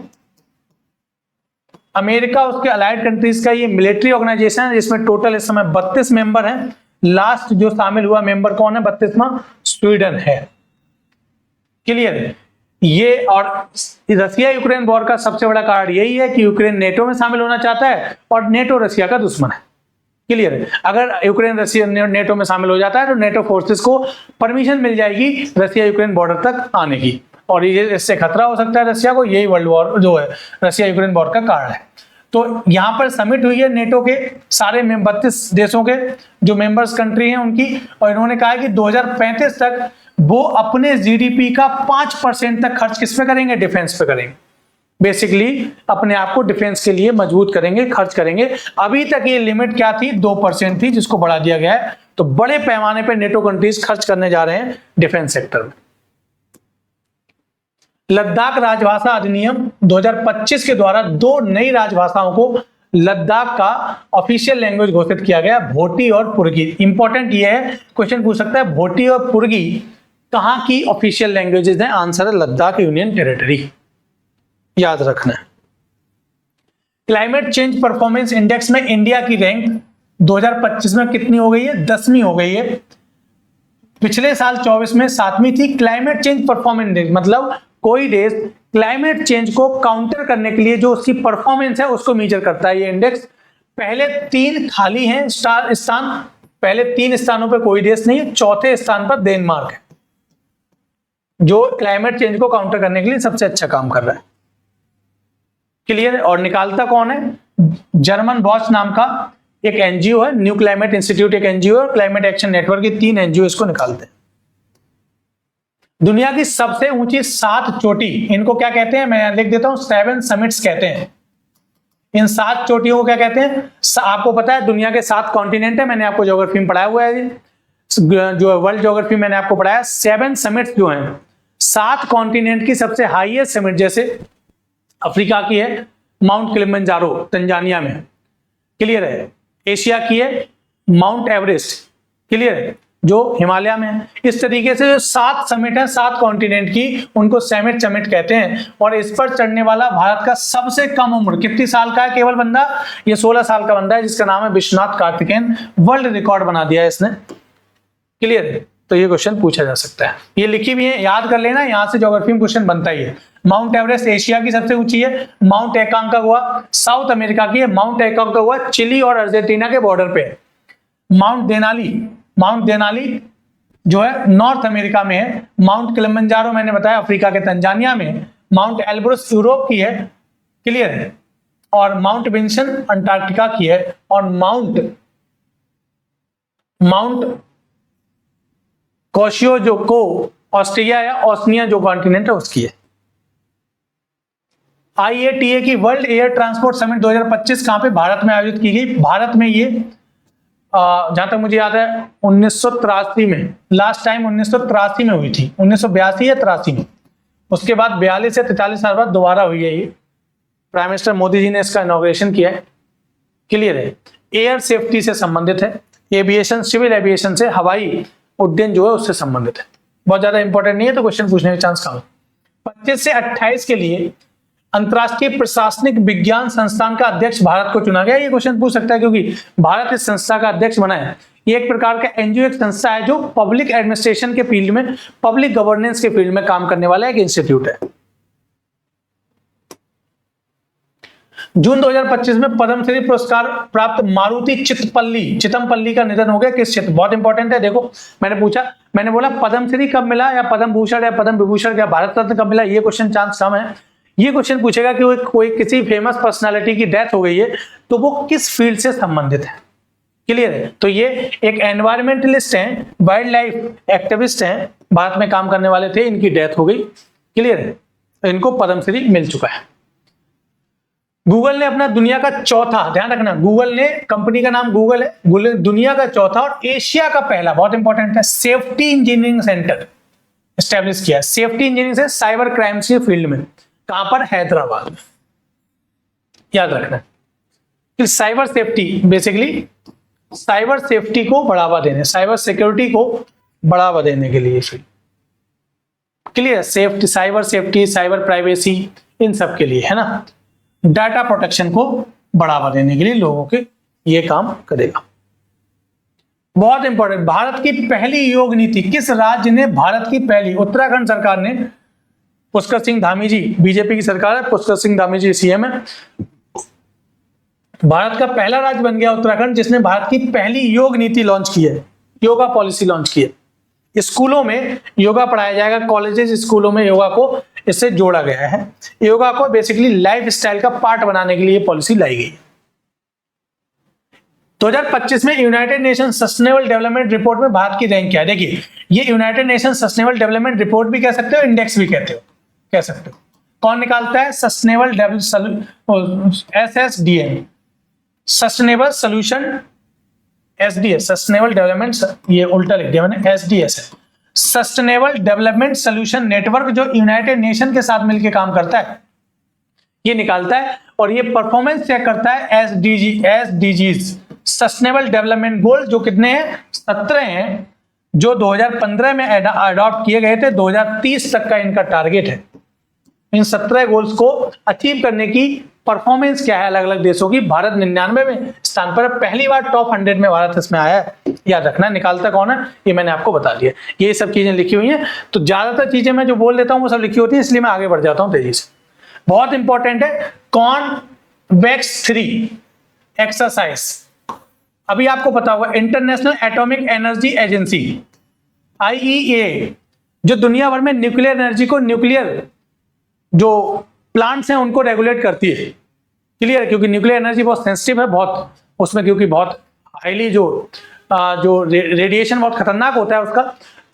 अमेरिका उसके अलाइड कंट्रीज का ये मिलिट्री ऑर्गेनाइजेशन है जिसमें टोटल इस समय 32 मेंबर हैं। लास्ट जो शामिल हुआ मेंबर कौन है? 32वां स्वीडन है। क्लियर है? ये और रसिया यूक्रेन वॉर का सबसे बड़ा कारण यही है कि यूक्रेन नेटो में शामिल होना चाहता है और नेटो रसिया का दुश्मन है। क्लियर है? अगर यूक्रेन रसिया नेटो में शामिल हो जाता है तो नेटो फोर्सेस को परमिशन मिल जाएगी रसिया यूक्रेन बॉर्डर तक आने की। और ये इससे खतरा हो सकता है रशिया को, यही वर्ल्ड वॉर जो है रशिया यूक्रेन वॉर का कारण है। तो यहाँ पर समिट हुई है नेटो के सारे 32 देशों के जो मेंबर्स कंट्री हैं उनकी, और इन्होंने कहा है कि 2035 तक वो अपने जीडीपी का 5% तक खर्च किस पे करेंगे, डिफेंस पे करेंगे। बेसिकली अपने आप को डिफेंस के लिए मजबूत करेंगे, खर्च करेंगे। अभी तक ये लिमिट क्या थी, 2% थी, जिसको बढ़ा दिया गया है। तो बड़े पैमाने पे नेटो कंट्रीज खर्च करने जा रहे हैं डिफेंस सेक्टर में। लद्दाख राजभाषा अधिनियम 2025 के द्वारा 2 नई राजभाषाओं को लद्दाख का ऑफिशियल लैंग्वेज घोषित किया गया, भोटी और पुर्गी। इंपॉर्टेंट ये है, क्वेश्चन पूछ सकता है भोटी और पुर्गी कहां की ऑफिशियल लैंग्वेजेस हैं, आंसर है लद्दाख यूनियन टेरिटरी, याद रखना है। क्लाइमेट चेंज परफॉर्मेंस इंडेक्स में इंडिया की रैंक 2025 में कितनी हो गई है, 10वीं हो गई है। पिछले साल 24 में 7वीं थी। क्लाइमेट चेंज परफॉर्मेंस इंडेक्स मतलब कोई देश क्लाइमेट चेंज को काउंटर करने के लिए जो उसकी परफॉर्मेंस है उसको मेजर करता है ये इंडेक्स। पहले 3 खाली हैं स्थान, पहले 3 स्थानों पर कोई देश नहीं है, चौथे स्थान पर डेनमार्क है जो क्लाइमेट चेंज को काउंटर करने के लिए सबसे अच्छा काम कर रहा है। क्लियर है। और निकालता कौन है, जर्मन बॉश नाम का एक एनजीओ है, न्यू क्लाइमेट इंस्टीट्यूट एक एनजीओ है, क्लाइमेट एक्शन नेटवर्क की 3 एनजीओ इसको निकालते हैं। दुनिया की सबसे ऊंची 7 चोटी, इनको क्या कहते हैं, मैं लिख देता हूं 7 समिट्स कहते हैं। इन 7 चोटियों को क्या कहते हैं, आपको पता है दुनिया के 7 कॉन्टिनेंट है, मैंने आपको ज्योग्राफी में पढ़ाया हुआ है, जो वर्ल्ड ज्योग्राफी मैंने आपको पढ़ाया। 7 समिट्स जो हैं 7 कॉन्टिनेंट की सबसे हाईएस्ट समिट, जैसे अफ्रीका की है माउंट किलिमंजारो तंजानिया में, क्लियर है। एशिया की है माउंट एवरेस्ट, क्लियर है, जो हिमालय में है। इस तरीके से जो 7 समिट है 7 कॉन्टिनेंट की, उनको समिट कहते हैं। और इस पर चढ़ने वाला भारत का सबसे कम उम्र कितनी साल का है केवल बंदा, ये 16 साल का बंदा है जिसका नाम है विश्वनाथ कार्तिकेयन। वर्ल्ड रिकॉर्ड बना दिया है इसने, क्लियर है। तो ये क्वेश्चन पूछा जा सकता है, ये लिखी भी है, याद कर लेना, यहां से ज्योग्राफी में क्वेश्चन बनता ही है। माउंट एवरेस्ट एशिया की सबसे ऊंची है। माउंट एकांकागुआ साउथ अमेरिका की है। माउंट एकांकागुआ चिली और अर्जेंटीना के बॉर्डर पे है। माउंट देनाली जो है नॉर्थ अमेरिका में है। माउंट किलिमंजारो मैंने बताया अफ्रीका के तंजानिया में है। माउंट एल्ब्रुस यूरोप की है, क्लियर है। और माउंट विंसन अंटार्कटिका की है। और माउंट कोशियो जो को ऑस्ट्रिया या ओसनिया जो कॉन्टिनेंट है उसकी है। IATA की वर्ल्ड एयर ट्रांसपोर्ट समिट 2025 कहां पे, भारत में आयोजित की गई। भारत में ये जहां तक मुझे याद है 1983 में, लास्ट टाइम 1983 में हुई थी, 1982 या 83 में। उसके बाद 42 से 43 साल बाद दोबारा हुई है ये। प्राइम मिनिस्टर मोदी जी ने इसका इनॉग्रेशन किया है, क्लियर है। एयर सेफ्टी से संबंधित है, एविएशन सिविल एविएशन से, हवाई उड्डयन जो है उससे संबंधित है। बहुत ज्यादा इंपॉर्टेंट नहीं है तो क्वेश्चन पूछने के चांस कम है। 25 से 28 के लिए अंतरराष्ट्रीय प्रशासनिक विज्ञान संस्थान का अध्यक्ष भारत को चुना गया। ये क्वेश्चन पूछ सकता है क्योंकि भारत इस संस्था का अध्यक्ष बना है। ये एक प्रकार का एनजीओ, एक संस्था है जो पब्लिक एडमिनिस्ट्रेशन के फील्ड में, पब्लिक गवर्नेंस के फील्ड में काम करने वाला एक इंस्टीट्यूट है। जून 2025 में पद्मश्री पुरस्कार प्राप्त मारुति चितमपल्ली का निधन हो गया। किस क्षेत्र, बहुत इंपॉर्टेंट है। देखो मैंने बोला पद्मश्री कब मिला या पद्म भूषण या पद्म विभूषण या भारत रत्न कब मिला, ये क्वेश्चन चांस कम है। ये क्वेश्चन पूछेगा कि कोई किसी फेमस पर्सनालिटी की डेथ हो गई है तो वो किस फील्ड से संबंधित है, क्लियर है। तो ये एक एनवायरमेंटलिस्ट हैं, वाइल्ड लाइफ एक्टिविस्ट हैं, भारत में काम करने वाले थे, इनकी डेथ हो गई, क्लियर है। तो इनको पद्मश्री मिल चुका है। गूगल ने अपना दुनिया का चौथा, ध्यान रखना, गूगल ने, कंपनी का नाम गूगल है, गूगल दुनिया का चौथा और एशिया का पहला, बहुत इंपॉर्टेंट है, सेफ्टी इंजीनियरिंग सेंटर एस्टेब्लिश किया। सेफ्टी इंजीनियरिंग से साइबर क्राइम्स के फील्ड में, कहां पर, हैदराबाद में, याद रखना। कि cyber safety, basically cyber safety को बढ़ावा देने, साइबर सिक्योरिटी को बढ़ावा देने के लिए, clear, safety, cyber safety, cyber privacy, इन सब के लिए है ना, डाटा प्रोटेक्शन को बढ़ावा देने के लिए लोगों के ये काम करेगा। बहुत इंपॉर्टेंट, भारत की पहली योग नीति, किस राज्य ने भारत की पहली, उत्तराखंड सरकार ने, पुष्कर सिंह धामी जी, बीजेपी की सरकार है, पुष्कर सिंह धामी जी सीएम है। भारत का पहला राज्य बन गया उत्तराखंड जिसने भारत की पहली योग नीति लॉन्च की है, योगा पॉलिसी लॉन्च की है। स्कूलों में योगा पढ़ाया जाएगा, कॉलेजेस स्कूलों में योगा को इससे जोड़ा गया है। योगा को बेसिकली लाइफ स्टाइल का पार्ट बनाने के लिए पॉलिसी लाई गई है। 2025 में United nation sustainable development report में भारत की रैंक क्या है? देखिए, ये United nation sustainable development report भी कह सकते हो, इंडेक्स भी कह सकते हो। कौन निकालता है? Sustainable SSDN, sustainable solution SDS, sustainable development, ये उल्टा लिख दिया मैंने, SDS है सस्टेनेबल डेवलपमेंट सोल्यूशन नेटवर्क, जो यूनाइटेड नेशन के साथ मिलकर काम करता है, ये निकालता है। और ये परफॉर्मेंस चेक करता है SDGs, सस्टेनेबल डेवलपमेंट गोल, जो कितने हैं? 17 हैं, जो 2015 में अडॉप्ट किए गए थे। 2030 तक का इनका टारगेट है। इन 17 गोल्स को अचीव करने की परफॉर्मेंस क्या है अलग अलग देशों की? भारत 99वें स्थान पर, पहली बार टॉप 100 में भारत इसमें आया है। याद रखना, निकालता कौन है ये मैंने आपको बता दिया। ये सब चीजें लिखी हुई हैं, तो ज्यादातर चीजें मैं जो बोल देता हूं वो सब लिखी होती है, इसलिए मैं आगे बढ़ जाता हूं तेजी से। बहुत इंपॉर्टेंट है कॉन्वेक्स 3 एक्सरसाइज। अभी आपको पता होगा international atomic energy agency IEA, जो दुनिया भर में न्यूक्लियर एनर्जी को, न्यूक्लियर जो प्लांट्स हैं उनको रेगुलेट करती है। क्लियर है? क्योंकि न्यूक्लियर एनर्जी बहुत सेंसिटिव है, बहुत उसमें, क्योंकि बहुत हाईली जो रेडिएशन बहुत खतरनाक होता है उसका।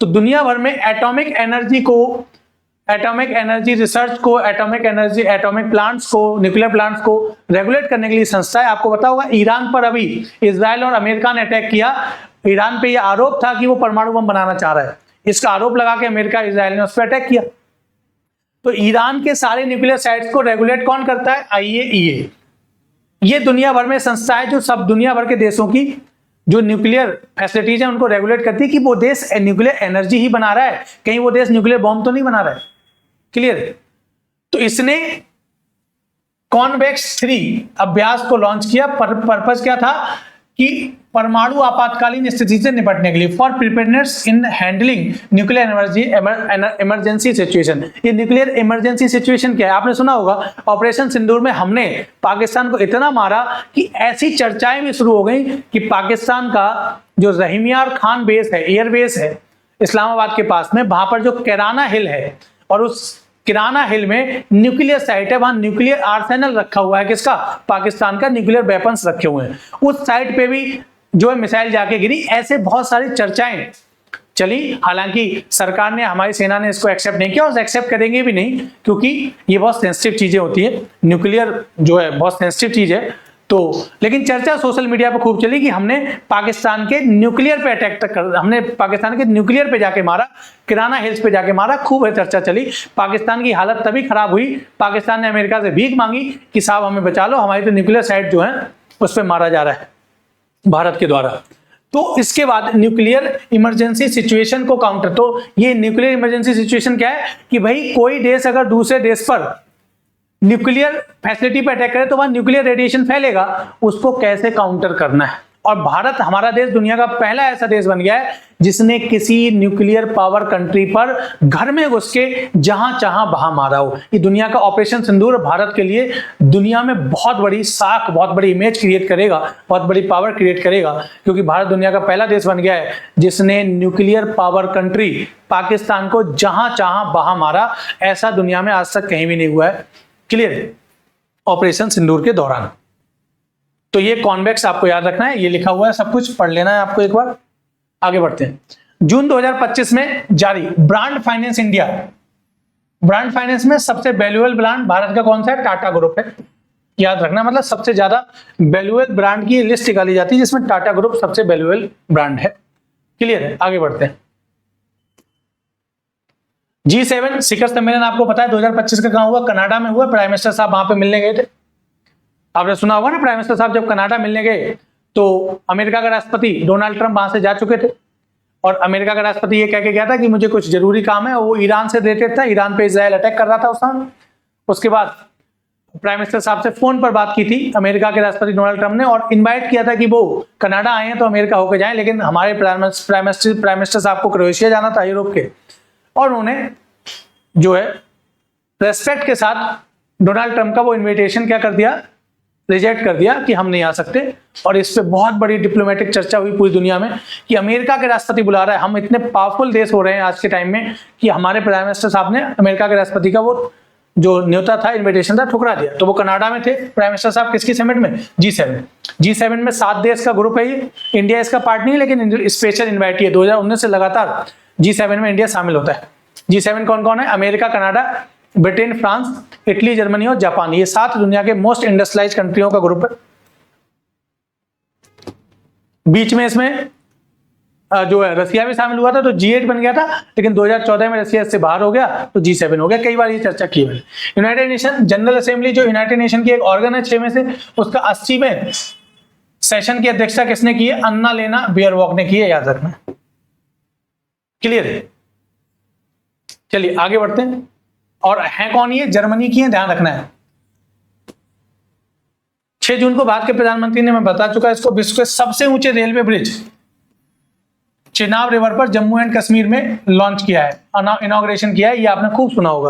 तो दुनिया भर में एटॉमिक एनर्जी को, एटॉमिक एनर्जी रिसर्च को, एटॉमिक प्लांट्स को, न्यूक्लियर प्लांट्स को रेगुलेट करने के लिए संस्था है। आपको पता होगा ईरान पर अभी इजराइल और अमेरिका ने अटैक किया। ईरान पे यह आरोप था कि वो परमाणु बम बनाना चाह रहा है। इसका आरोप लगा के अमेरिका, इजराइल ने उस पर अटैक किया। तो ईरान के सारे न्यूक्लियर साइट्स को रेगुलेट कौन करता है? IAEA। ये दुनिया भर में संस्था है जो सब दुनिया भर के देशों की जो न्यूक्लियर फैसिलिटीज है उनको रेगुलेट करती है कि वो देश न्यूक्लियर एनर्जी ही बना रहा है, कहीं वो देश न्यूक्लियर बॉम्ब तो नहीं बना रहा है। क्लियर? तो इसने कॉन्वेक्स 3 अभ्यास को लॉन्च किया। पर्पस क्या था? कि परमाणु आपातकालीन स्थिति से निपटने के लिए, for preparedness in handling nuclear emergency situation. ये न्यूक्लियर इमरजेंसी सिचुएशन क्या है? आपने सुना होगा ऑपरेशन सिंदूर में हमने पाकिस्तान को इतना मारा कि ऐसी चर्चाएं भी शुरू हो गई कि पाकिस्तान का जो रहीमियार खान बेस है, एयर बेस है इस्लामाबाद के पास में, वहां पर जो किराना हिल है, और उस किराना हिल में न्यूक्लियर साइट है, वहां न्यूक्लियर आर्सेनल रखा हुआ है। किसका? पाकिस्तान का। न्यूक्लियर वेपन्स रखे हुए हैं। उस साइट पे भी जो है मिसाइल जाके गिरी। ऐसे बहुत सारी चर्चाएं चली। हालांकि सरकार ने, हमारी सेना ने इसको एक्सेप्ट नहीं किया और एक्सेप्ट करेंगे भी नहीं, क्योंकि ये बहुत सेंसिटिव चीजें होती है। न्यूक्लियर जो है बहुत सेंसिटिव चीज है। तो लेकिन चर्चा सोशल मीडिया पर खूब चली कि हमने पाकिस्तान के न्यूक्लियर पे अटैक तक कर, हमने पाकिस्तान के न्यूक्लियर पे जाके मारा, किराना हिल्स पे जाके मारा। खूब है चर्चा चली। पाकिस्तान की हालत तभी खराब हुई, पाकिस्तान ने अमेरिका से भीख मांगी कि साहब हमें बचा लो, हमारी तो न्यूक्लियर साइट जो है उस पर मारा जा रहा है भारत के द्वारा। तो इसके बाद न्यूक्लियर इमरजेंसी सिचुएशन को काउंटर, तो ये न्यूक्लियर इमरजेंसी सिचुएशन क्या है कि भाई कोई देश अगर दूसरे देश पर न्यूक्लियर फैसिलिटी पर अटैक करे तो वहां न्यूक्लियर रेडिएशन फैलेगा, उसको कैसे काउंटर करना है। और भारत, हमारा देश दुनिया का पहला ऐसा देश बन गया है जिसने किसी न्यूक्लियर पावर कंट्री पर घर में घुस के जहां चाहां वहां मारा हो। ये दुनिया का ऑपरेशन सिंदूर भारत के लिए दुनिया में बहुत बड़ी साख, बहुत बड़ी इमेज क्रिएट करेगा, बहुत बड़ी पावर क्रिएट करेगा, क्योंकि भारत दुनिया का पहला देश बन गया है जिसने न्यूक्लियर पावर कंट्री पाकिस्तान को जहां चाहां वहां मारा। ऐसा दुनिया में आज तक कहीं भी नहीं हुआ है। क्लियर है? ऑपरेशन सिंदूर के दौरान। तो ये कॉन्वेक्स आपको याद रखना है, ये लिखा हुआ है, सब कुछ पढ़ लेना है आपको एक बार। आगे बढ़ते हैं। जून 2025 में जारी brand finance India. Brand finance में सबसे वैल्यूएबल ब्रांड भारत का कौन सा है? टाटा ग्रुप है। याद रखना, मतलब सबसे ज्यादा वैल्यूएबल ब्रांड की लिस्ट निकाली जाती है जिसमें टाटा ग्रुप सबसे वैल्यूएबल ब्रांड है। क्लियर है? आगे बढ़ते हैं। G7 शिखर सम्मेलन आपको पता है 2025 का कहां हुआ? कनाडा में हुआ। प्राइम मिनिस्टर साहब वहां पे मिलने गए थे। आपने सुना होगा ना, प्राइम मिनिस्टर साहब जब कनाडा मिलने गए तो अमेरिका का राष्ट्रपति डोनाल्ड ट्रंप वहां से जा चुके थे, और अमेरिका का राष्ट्रपति ये कह के गया था कि मुझे कुछ जरूरी काम है। वो ईरान से रिलेटेड था, ईरान पे इजराइल अटैक कर रहा था उस समय। उसके बाद प्राइम मिनिस्टर साहब से फोन पर बात की थी अमेरिका के राष्ट्रपति डोनाल्ड ट्रंप ने, और इन्वाइट किया था कि वो कनाडा आए हैं तो अमेरिका होकर जाएं। लेकिन हमारे प्राइम मिनिस्टर साहब को क्रोएशिया जाना था, यूरोप के, और उन्होंने जो है रेस्पेक्ट के साथ डोनाल्ड ट्रंप का वो इनविटेशन क्या कर दिया? रिजेक्ट कर दिया कि हम नहीं आ सकते। और इस पे बहुत बड़ी डिप्लोमेटिक चर्चा हुई पूरी दुनिया में कि अमेरिका के राष्ट्रपति बुला रहा है, हम इतने पावरफुल देश हो रहे हैं आज के टाइम में कि हमारे प्राइम मिनिस्टर साहब ने अमेरिका के राष्ट्रपति का वो जो न्योता था, इन्विटेशन था, ठुकरा दिया। तो वो कनाडा में थे प्राइम मिनिस्टर साहब, किसकी समिट में? G7 में 7 देश का ग्रुप है ये, इंडिया इसका पार्ट नहीं है लेकिन स्पेशल इन्वाइट है। 2019 से लगातार G7 में इंडिया शामिल होता है। G7 कौन कौन है? America, Canada, Britain, France, Italy, Germany और जापान, ये 7 दुनिया के मोस्ट इंडस्ट्रियलाइज्ड कंट्रियों का ग्रुप है। बीच में इसमें जो है रसिया भी शामिल हुआ था, तो G8 बन गया था, लेकिन 2014 में रसिया इससे बाहर हो गया तो G7 हो गया। कई बार ये चर्चा की मैंने। यूनाइटेड नेशन जनरल असेंबली जो यूनाइटेड नेशन की एक ऑर्गन है 6 में से, उसका 80वें सेशन की अध्यक्षता किसने की है? अन्ना लेना बेयरबॉक ने की है, याद रखना। क्लियर है? चलिए आगे बढ़ते हैं। और है कौन ये? जर्मनी की है, ध्यान रखना है। 6 जून को भारत के प्रधानमंत्री ने, मैं बता चुका इसको, विश्व के सबसे ऊंचे रेलवे ब्रिज चेनाब रिवर पर जम्मू एंड कश्मीर में लॉन्च किया है, इनॉग्रेशन किया है। ये आपने खूब सुना होगा।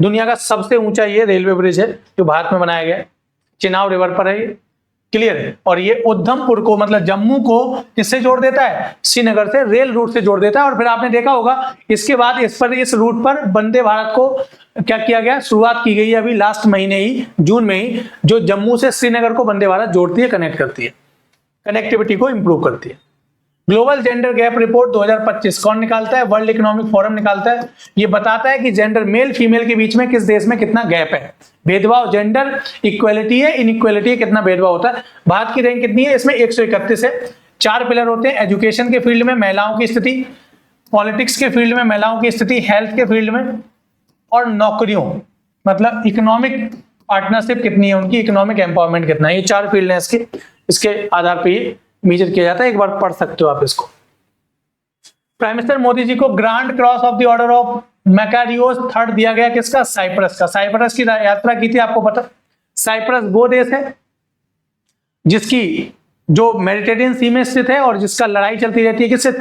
दुनिया का सबसे ऊंचा ये रेलवे ब्रिज है जो भारत में बनाया गया है, चेनाब रिवर पर है ये। क्लियर है? और ये उधमपुर को, मतलब जम्मू को किससे जोड़ देता है? श्रीनगर से रेल रूट से जोड़ देता है। और फिर आपने देखा होगा इसके बाद इस रूट पर वंदे भारत को क्या किया गया? शुरुआत की गई है अभी लास्ट महीने ही, जून में ही, जो जम्मू से श्रीनगर को वंदे भारत जोड़ती है, कनेक्ट करती है, कनेक्टिविटी को इंप्रूव करती है। ग्लोबल जेंडर गैप रिपोर्ट 2025 कौन निकालता है? वर्ल्ड इकोनॉमिक फोरम निकालता है। ये बताता है कि जेंडर मेल फीमेल के बीच में किस देश में कितना गैप है, भेदभाव, जेंडर इक्वेलिटी है, इनइक्वेलिटी है, कितना भेदभाव होता है। भारत की रैंक कितनी है? इसमें 131 है। 4 पिलर होते हैं, एजुकेशन के फील्ड में महिलाओं की स्थिति, पॉलिटिक्स के फील्ड में महिलाओं की स्थिति, हेल्थ के फील्ड में, और नौकरियों, मतलब इकोनॉमिक पार्टनरशिप कितनी है उनकी, इकोनॉमिक एम्पावरमेंट कितना है। ये 4 फील्ड है इसके आधार पर ये मेजर किया जाता है। एक बार पढ़ सकते हो आप इसको। प्राइम मिनिस्टर मोदी जी को grand cross of the order of Makarios III दिया गया, किसका? साइप्रस का। साइप्रस की यात्रा की थी, आपको पता। साइप्रस वो देश है जिसकी जो मेडिटेरियन सी में स्थित है और जिसका लड़ाई चलती रहती है किससे?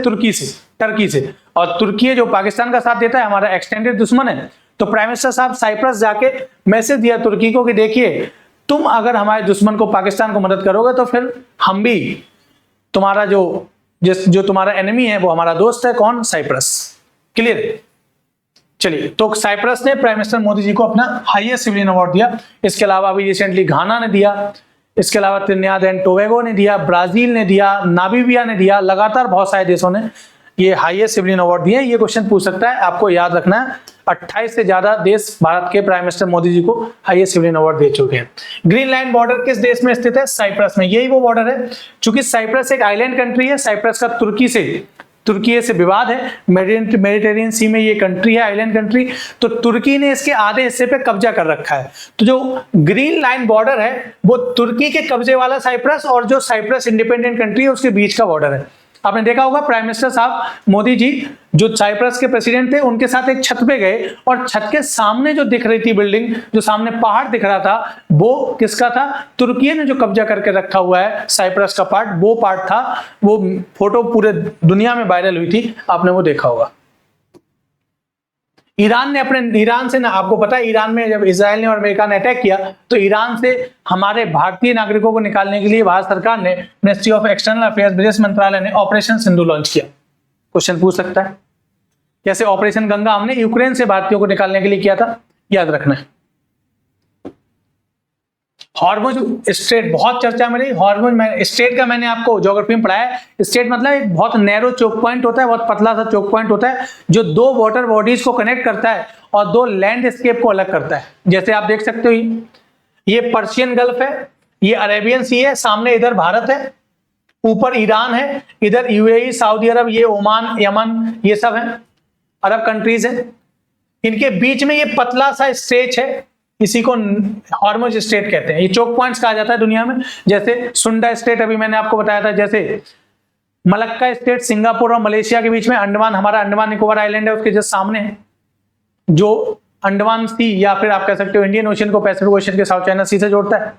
टर्की से। और तुर्की जो पाकिस्तान का साथ देता है, हमारा एक्सटेंडेड दुश्मन है। तो प्राइम मिनिस्टर साहब साइप्रस जाके मैसेज दिया तुर्की को कि देखिए, तुम अगर हमारे दुश्मन को, पाकिस्तान को मदद करोगे तो फिर हम भी तुम्हारा जो तुम्हारा एनिमी है वो हमारा दोस्त है। कौन? साइप्रस। क्लियर? चलिए, तो साइप्रस ने प्राइम मिनिस्टर मोदी जी को अपना हाईएस्ट सिविलियन अवार्ड दिया। इसके अलावा अभी रिसेंटली घाना ने दिया, इसके अलावा त्रिनिदाद एंड टोबैगो ने दिया, ब्राजील ने दिया, नामीबिया ने दिया। लगातार बहुत सारे देशों ने ये हाईएस्ट सिविलियन अवार्ड दिए। ये क्वेश्चन पूछ सकता है, आपको याद रखना है। 28 से ज्यादा देश भारत के प्राइम मिनिस्टर मोदी जी को हाईएस्ट सिविलियन अवार्ड दे चुके हैं। ग्रीन लाइन बॉर्डर किस देश में स्थित है? साइप्रस में। यही वो बॉर्डर है। चूंकि साइप्रस एक आइलैंड कंट्री है, साइप्रस का तुर्की से विवाद है, मेडिटेरियन सी में ये कंट्री है, आइलैंड कंट्री, तो तुर्की ने इसके आधे हिस्से पे कब्जा कर रखा है। तो जो ग्रीन लाइन बॉर्डर है वो तुर्की के कब्जे वाला साइप्रस और जो साइप्रस इंडिपेंडेंट कंट्री है उसके बीच का बॉर्डर है। आपने देखा होगा प्राइम मिनिस्टर साहब मोदी जी जो साइप्रस के प्रेसिडेंट थे, उनके साथ एक छत पे गए और छत के सामने जो दिख रही थी बिल्डिंग, जो सामने पहाड़ दिख रहा था, वो किसका था? तुर्की ने जो कब्जा करके रखा हुआ है साइप्रस का पार्ट, वो पार्ट था। वो फोटो पूरे दुनिया में वायरल हुई थी, आपने वो देखा होगा। ईरान से ना, आपको पता है ईरान में जब इजराइल ने और अमेरिका ने अटैक किया तो ईरान से हमारे भारतीय नागरिकों को निकालने के लिए भारत सरकार ने, मिनिस्ट्री ऑफ एक्सटर्नल अफेयर्स, विदेश मंत्रालय ने ऑपरेशन सिंधु लॉन्च किया। क्वेश्चन पूछ सकता है, जैसे ऑपरेशन गंगा हमने यूक्रेन से भारतीयों को निकालने के लिए किया था, याद रखना है। हॉर्मुज स्ट्रेट बहुत चर्चा में रही। हॉर्मुज स्ट्रेट का मैंने आपको ज्योग्राफी में पढ़ाया। स्ट्रेट मतलब एक बहुत नैरो चोक पॉइंट होता है, बहुत पतला सा चोक पॉइंट होता है जो 2 वाटर बॉडीज को कनेक्ट करता है और 2 लैंडस्केप को अलग करता है। जैसे आप देख सकते हो, ये पर्शियन गल्फ है, ये अरेबियन सी है, सामने इधर भारत है, ऊपर ईरान है, इधर यूएई, सऊदी अरब, ये ओमान, यमन, ये सब है, अरब कंट्रीज है। इनके बीच में ये पतला सा स्ट्रेच है, इसी को हॉर्मुज स्ट्रेट कहते हैं। ये चोक पॉइंट्स कहा जाता है दुनिया में। जैसे सुंडा स्ट्रेट अभी मैंने आपको बताया था, जैसे मलक्का स्ट्रेट सिंगापुर और मलेशिया के बीच में, अंडमान, हमारा अंडमान निकोबार आइलैंड है उसके जस्ट सामने है, जो अंडमान सी या फिर आप कह सकते हो इंडियन ओशन को पैसिफिक ओशन के साउथ चाइना सी से जोड़ता है।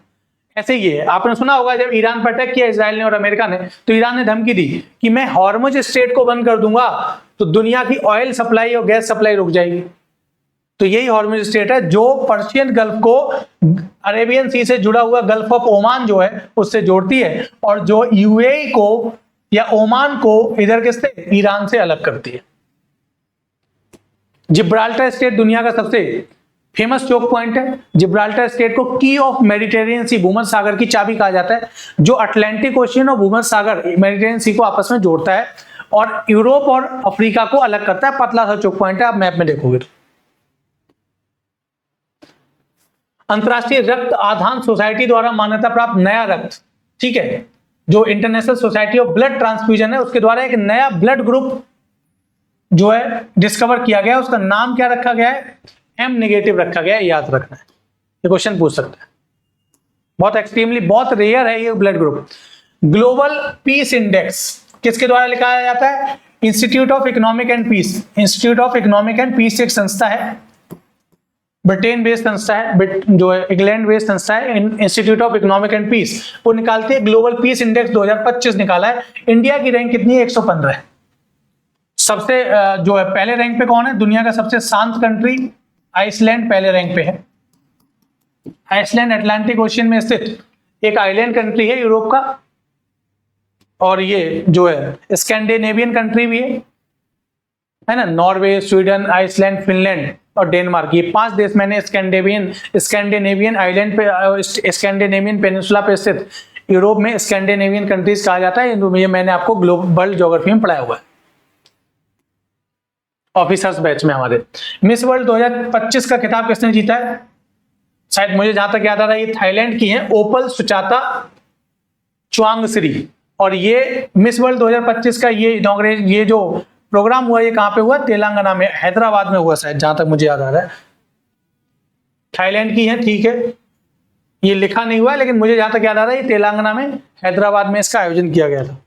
ऐसे ही है। आपने सुना होगा जब ईरान पर अटैक किया इजराइल ने और अमेरिका ने, तो ईरान ने धमकी दी कि मैं हॉर्मुज स्ट्रेट को बंद कर दूंगा तो दुनिया की ऑयल सप्लाई और गैस सप्लाई रुक जाएगी। तो यही हॉर्मुज स्ट्रेट है जो पर्शियन गल्फ को अरेबियन सी से जुड़ा हुआ गल्फ ऑफ ओमान जो है उससे जोड़ती है, और जो यूएई को या ओमान को इधर किससे, ईरान से अलग करती है। जिब्राल्टर स्ट्रेट दुनिया का सबसे फेमस चोक पॉइंट है। जिब्राल्टर स्ट्रेट को की ऑफ मेडिटेरियन सी, भूमध्य सागर की चाबी कहा जाता है, जो अटलांटिक ओशियन और भूमध्य सागर मेडिटेरियन सी को आपस में जोड़ता है और यूरोप और अफ्रीका को अलग करता है। पतला सा चोक पॉइंट है, आप मैप में देखोगे तो। अंतरराष्ट्रीय रक्त आधान सोसाइटी द्वारा मान्यता प्राप्त नया रक्त, ठीक है, जो international society of blood transfusion है, उसके द्वारा एक नया ब्लड ग्रुप जो है डिस्कवर किया गया। उसका नाम क्या रखा गया है, एम नेगेटिव रखा गया है, याद रखना है, ये क्वेश्चन पूछ सकता है। बहुत एक्सट्रीमली बहुत रेयर है ये blood group. Global peace index किसके द्वारा लिखा जाता है, institute of economic and peace. Institute of economic and peace एक संस्था है, ब्रिटेन बेस्ड संस्था है, जो है इंग्लैंड बेस्ड संस्था है, institute of economic and peace, वो निकालती है ग्लोबल पीस इंडेक्स 2025 निकाला है। इंडिया की रैंक कितनी है, 115 है। सबसे जो है पहले रैंक पे कौन है, दुनिया का सबसे शांत कंट्री आइसलैंड पहले रैंक पे है। आइसलैंड अटलांटिक ओशियन में स्थित एक आइलैंड कंट्री है यूरोप का, और ये जो है स्कैंडिनेवियन कंट्री भी है ना, नॉर्वे, स्वीडन, आइसलैंड, फिनलैंड और डेनमार्क, ये 5 देश मैंने स्कैंडिनेवियन आइलैंड पे, स्कैंडिनेवियन पेनिनसुला पे स्थित यूरोप में स्कैंडिनेवियन कंट्रीज कहा जाता है। ये मैंने आपको ग्लोबल ज्योग्राफी में पढ़ाया हुआ है ऑफिसर्स बैच में हमारे। मिस वर्ल्ड 2025 का खिताब किसने जीता है, शायद मुझे जहां तक याद आ रहा है ये थाईलैंड की है, ओपल सुचाता च्वांगसरी। और ये मिस वर्ल्ड 2025 का ये जो प्रोग्राम हुआ, ये कहां पे हुआ, तेलंगाना में, हैदराबाद में हुआ शायद, जहां तक मुझे याद आ रहा है। थाईलैंड की है, ठीक है, ये लिखा नहीं हुआ, लेकिन मुझे जहां तक याद आ रहा है ये तेलंगाना में, हैदराबाद में इसका आयोजन किया गया था।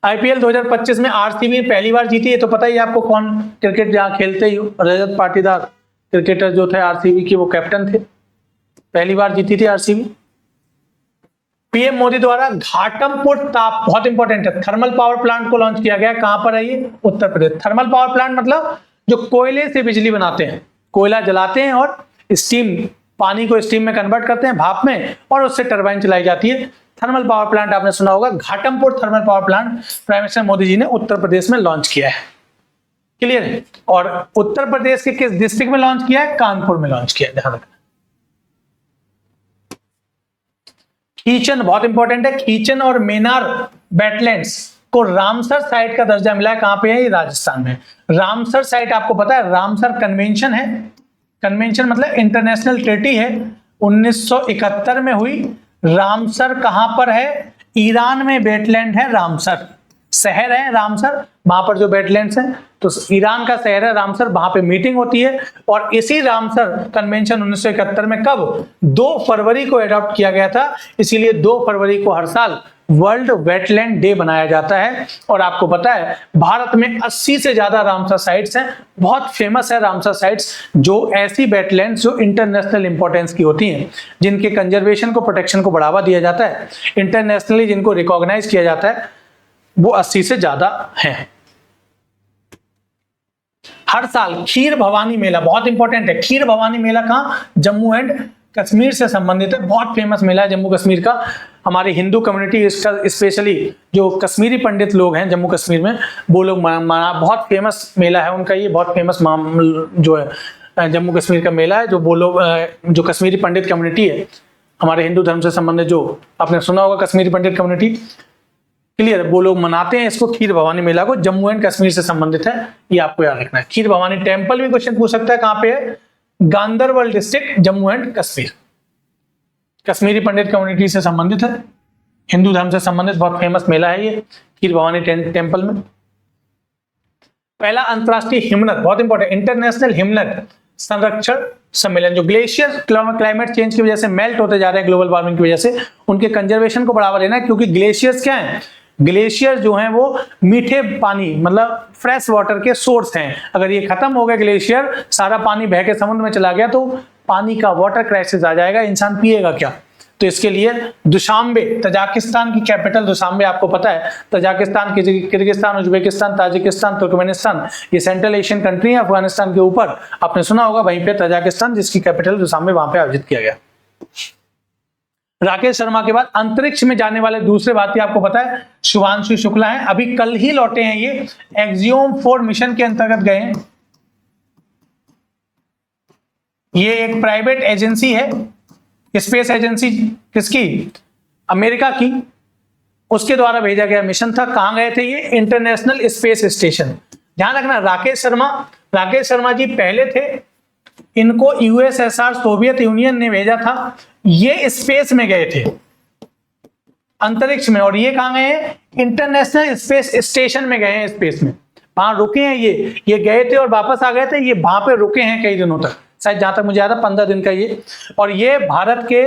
आईपीएल 2025 में आरसीबी पहली बार जीती है, तो पता ही आपको कौन क्रिकेट जहां खेलते ही रजत पाटीदार क्रिकेटर जो थे आरसीबी के, वो कैप्टन थे, पहली बार जीती थी आरसीबी। पीएम मोदी द्वारा घाटमपुर ताप, बहुत इंपॉर्टेंट है, थर्मल पावर प्लांट को लॉन्च किया गया। कहां पर है ये, Uttar Pradesh. Thermal power plant मतलब जो कोयले से बिजली बनाते हैं, कोयला जलाते हैं और स्टीम, पानी को स्टीम में कन्वर्ट करते हैं, भाप में, और उससे टरबाइन चलाई जाती है। थर्मल पावर प्लांट आपने सुना होगा, Ghatampur thermal power plant prime minister Modi ji ने उत्तर प्रदेश में लॉन्च किया है। क्लियर है। और उत्तर प्रदेश के किस डिस्ट्रिक्ट में लॉन्च किया है, कानपुर में लॉन्च किया है, ध्यान रखना। खीचन बहुत इंपॉर्टेंट है, खीचन और मेनार वेटलैंड्स को रामसर साइट का दर्जा मिला है। कहां पे है, ये राजस्थान में। रामसर साइट आपको पता है, रामसर कन्वेंशन है, कन्वेंशन मतलब इंटरनेशनल ट्रीटी है, 1971 में हुई। रामसर कहां पर है, ईरान में वेटलैंड है रामसर, शहर है रामसर, वहां पर जो वेटलैंड्स हैं, तो ईरान का शहर है रामसर, वहां पे मीटिंग होती है। और इसी रामसर कन्वेंशन 1971 में कब, 2 फरवरी को एडॉप्ट किया गया था, इसीलिए 2 फरवरी को हर साल वर्ल्ड वेटलैंड डे बनाया जाता है। और आपको पता है भारत में 80 से ज्यादा रामसर साइट्स हैं, बहुत फेमस है रामसर साइट्स, जो ऐसी वेटलैंड्स जो इंटरनेशनल इंपॉर्टेंस की होती हैं, जिनके कंजर्वेशन को, प्रोटेक्शन को बढ़ावा दिया जाता है, इंटरनेशनली जिनको रिकॉग्नाइज किया जाता है, वो 80 से ज्यादा हैं। हर साल खीर भवानी मेला बहुत इंपॉर्टेंट है। खीर भवानी मेला कहां, जम्मू एंड कश्मीर से संबंधित है, बहुत फेमस मेला है जम्मू कश्मीर का। हमारी हिंदू कम्युनिटी इसका, स्पेशली जो कश्मीरी पंडित लोग हैं जम्मू कश्मीर में, वो लोग माना, बहुत फेमस मेला है उनका, ये बहुत फेमस जो है जम्मू कश्मीर का मेला है, जो वो लोग, जो कश्मीरी पंडित कम्युनिटी है, हमारे हिंदू धर्म से संबंधित, जो आपने सुना होगा कश्मीरी पंडित कम्युनिटी, क्लियर, वो लोग मनाते हैं इसको, खीर भवानी मेला को, जम्मू एंड कश्मीर से संबंधित है, ये आपको याद रखना है। खीर भवानी टेम्पल भी क्वेश्चन पूछ सकता है, कहां पे है, Ganderbal district, Jammu and Kashmir. Kashmiri Pandit community से संबंधित है, हिंदू धर्म से संबंधित बहुत फेमस मेला है ये खीर भवानी टेम्पल में। पहला अंतरराष्ट्रीय हिमनद, बहुत इंपॉर्टेंट, इंटरनेशनल हिमनद संरक्षण सम्मेलन, जो ग्लेशियर क्लाइमेट चेंज की वजह से मेल्ट होते जा रहे हैं, ग्लोबल वार्मिंग की वजह से, उनके कंजर्वेशन को बढ़ावा देना है। क्योंकि ग्लेशियर्स क्या है, ग्लेशियर जो हैं वो मीठे पानी, मतलब फ्रेश वाटर के सोर्स हैं। अगर ये खत्म हो गए ग्लेशियर, सारा पानी बह के समुद्र में चला गया, तो पानी का वाटर क्राइसिस आ जाएगा, इंसान पिएगा क्या। तो इसके लिए दुशांबे, तजाकिस्तान की कैपिटल दुशांबे आपको पता है, Tajikistan, Kyrgyzstan, Uzbekistan, Tajikistan, Turkmenistan, ये सेंट्रल एशियन कंट्री है अफगानिस्तान के ऊपर, आपने सुना होगा, वहीं पे तजाकिस्तान जिसकी कैपिटल दुशांबे, वहां पे आयोजित किया गया। राकेश शर्मा के बाद अंतरिक्ष में जाने वाले दूसरे भारतीय आपको पता है शुभांशु शुक्ला हैं, अभी कल ही लौटे हैं, ये एक्सियोम 4 मिशन के अंतर्गत गए हैं। ये एक प्राइवेट एजेंसी है, स्पेस एजेंसी, किसकी, अमेरिका की, उसके द्वारा भेजा गया मिशन था। कहां गए थे ये, इंटरनेशनल स्पेस स्टेशन। ध्यान रखना, राकेश शर्मा जी पहले थे, इनको यूएसएसआर सोवियत यूनियन ने भेजा था, ये स्पेस में गए थे, अंतरिक्ष में, और ये कहां गए हैं, इंटरनेशनल स्पेस स्टेशन में गए हैं, स्पेस में, वहां रुके हैं। ये गए थे और वापस आ गए थे, ये वहां पे रुके हैं कई दिनों तक, शायद जहां तक मुझे याद है 15 दिन का ये। और ये भारत के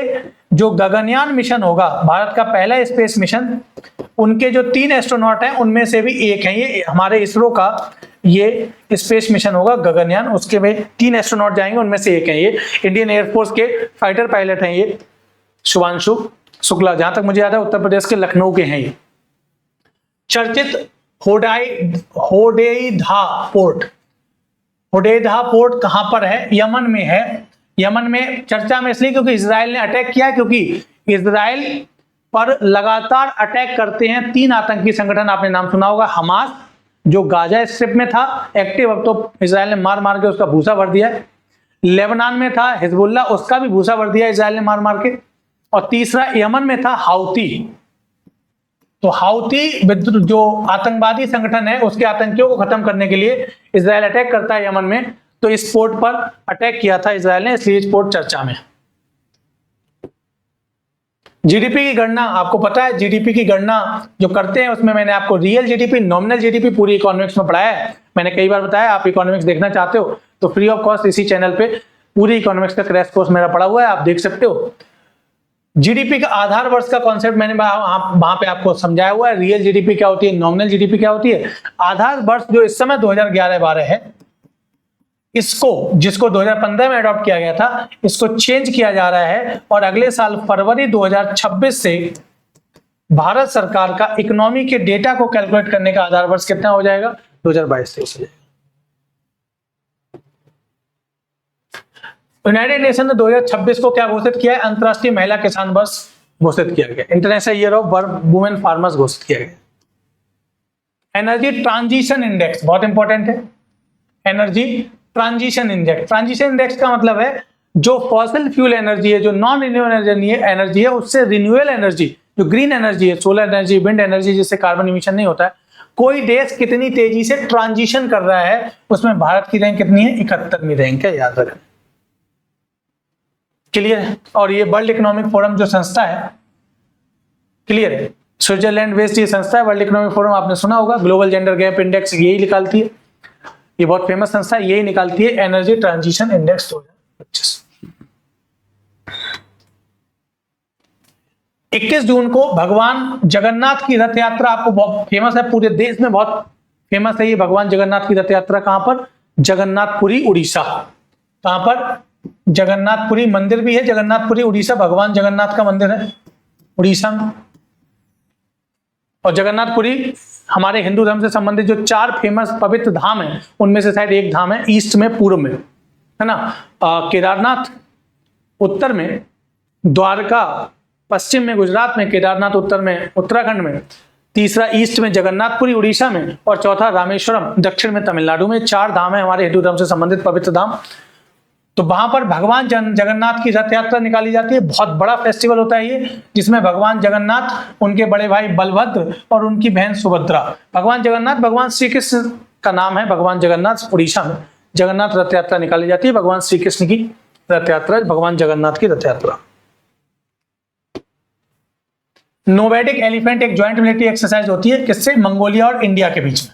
जो गगनयान मिशन होगा, भारत का पहला स्पेस मिशन, उनके जो 3 एस्ट्रोनॉट हैं उनमें से भी एक है ये, हमारे इसरो का ये स्पेस मिशन होगा गगनयान, उसके में 3 एस्ट्रोनॉट जाएंगे, उनमें से एक है ये, इंडियन एयरफोर्स के फाइटर पायलट हैं ये शुभांशु शुक्ला, जहां तक मुझे याद है उत्तर प्रदेश के लखनऊ के हैं ये। चर्चित होडेइधा पोर्ट कहां पर है, यमन में है। यमन में चर्चा में इसलिए क्योंकि इजराइल ने अटैक किया, क्योंकि इजराइल पर लगातार अटैक करते हैं 3 आतंकी संगठन, आपने नाम सुना होगा, हमास जो गाजा स्ट्रिप में था एक्टिव, अब तो इजराइल ने मार के उसका भूसा भर दिया है। लेबनान में था हिजबुल्लाह, उसका भी भूसा भर दिया इजराइल ने मार के। और तीसरा यमन में था हाउती। तो हाउती जो आतंकवादी संगठन है, उसके आतंकियों को खत्म करने के लिए इजराइल अटैक करता है यमन में, तो इस पोर्ट पर अटैक किया था इजराइल ने, इसलिए इस पोर्ट चर्चा में। जीडीपी की गणना आपको पता है, जीडीपी की गणना जो करते हैं उसमें मैंने आपको रियल जीडीपी, नॉमिनल जीडीपी पूरी इकोनॉमिक्स में पढ़ाया है, मैंने कई बार बताया। आप इकोनॉमिक्स देखना चाहते हो तो फ्री ऑफ कॉस्ट इसी चैनल पे पूरी इकोनॉमिक्स का क्रैश कोर्स मेरा पड़ा हुआ है, आप देख सकते हो। जीडीपी का आधार वर्ष का कॉन्सेप्ट मैंने वहां पे आपको समझाया हुआ है, रियल जीडीपी क्या होती है, नॉमिनल जीडीपी क्या होती है। आधार वर्ष जो इस समय 2011-12 है, इसको, जिसको 2015 में अडॉप्ट किया गया था, इसको चेंज किया जा रहा है, और अगले साल फरवरी 2026 से भारत सरकार का इकोनॉमी के डेटा को कैलकुलेट करने का आधार वर्ष कितना हो जाएगा, 2022-23 हो जाएगा। यूनाइटेड नेशन ने 2026 को क्या घोषित किया है, अंतरराष्ट्रीय महिला किसान वर्ष घोषित किया गया, international year of women farmers घोषित किया गया। एनर्जी ट्रांजिशन इंडेक्स बहुत इंपॉर्टेंट है, एनर्जी ट्रांजिशन इंडेक्स का मतलब है जो फॉसिल फ्यूल एनर्जी है, जो नॉन रिन्यूएबल एनर्जी है, उससे रिन्यूएबल एनर्जी, जो ग्रीन एनर्जी है, सोलर एनर्जी, विंड एनर्जी, जिससे कार्बन इमिशन नहीं होता है, कोई देश कितनी तेजी से ट्रांजिशन कर रहा है, उसमें भारत की रैंक कितनी है, 71वीं रैंक है, याद रखें। क्लियर है। और ये वर्ल्ड इकोनॉमिक फोरम जो संस्था है, क्लियर है, स्विट्जरलैंड बेस्ड ये संस्था है, वर्ल्ड इकोनॉमिक फोरम आपने सुना होगा, ग्लोबल जेंडर गैप इंडेक्स यही निकालती है, ये बहुत फेमस संस्था है, यही निकालती है एनर्जी ट्रांजिशन इंडेक्स 2025। 21 जून को भगवान जगन्नाथ की रथ यात्रा आपको बहुत फेमस है, पूरे देश में बहुत फेमस है ये भगवान जगन्नाथ की रथ यात्रा। कहां पर, जगन्नाथपुरी उड़ीसा। कहां पर, जगन्नाथपुरी मंदिर भी है, जगन्नाथपुरी उड़ीसा, भगवान जगन्नाथ का मंदिर है उड़ीसा में। और जगन्नाथपुरी हमारे हिंदू धर्म से संबंधित जो 4 फेमस पवित्र धाम है, उनमें से शायद एक धाम है ईस्ट में, पूर्व में, है ना, केदारनाथ उत्तर में, द्वारका पश्चिम में, गुजरात में, केदारनाथ उत्तर में, उत्तराखंड में, तीसरा ईस्ट में जगन्नाथपुरी उड़ीसा में, और चौथा रामेश्वरम दक्षिण में तमिलनाडु में। 4 धाम है हमारे हिंदू धर्म से संबंधित पवित्र धाम। तो वहां पर भगवान जगन्नाथ की रथ यात्रा निकाली जाती है, बहुत बड़ा फेस्टिवल होता है ये, जिसमें भगवान जगन्नाथ, उनके बड़े भाई बलभद्र और उनकी बहन सुभद्रा, भगवान जगन्नाथ भगवान श्री कृष्ण का नाम है, भगवान जगन्नाथ, उड़ीसा में जगन्नाथ रथ यात्रा निकाली जाती है, भगवान श्री कृष्ण की रथ यात्रा, भगवान जगन्नाथ की रथ यात्रा। नोवैडिक एलिफेंट एक ज्वाइंट मिलिट्री एक्सरसाइज होती है, किससे, मंगोलिया और इंडिया के बीच में।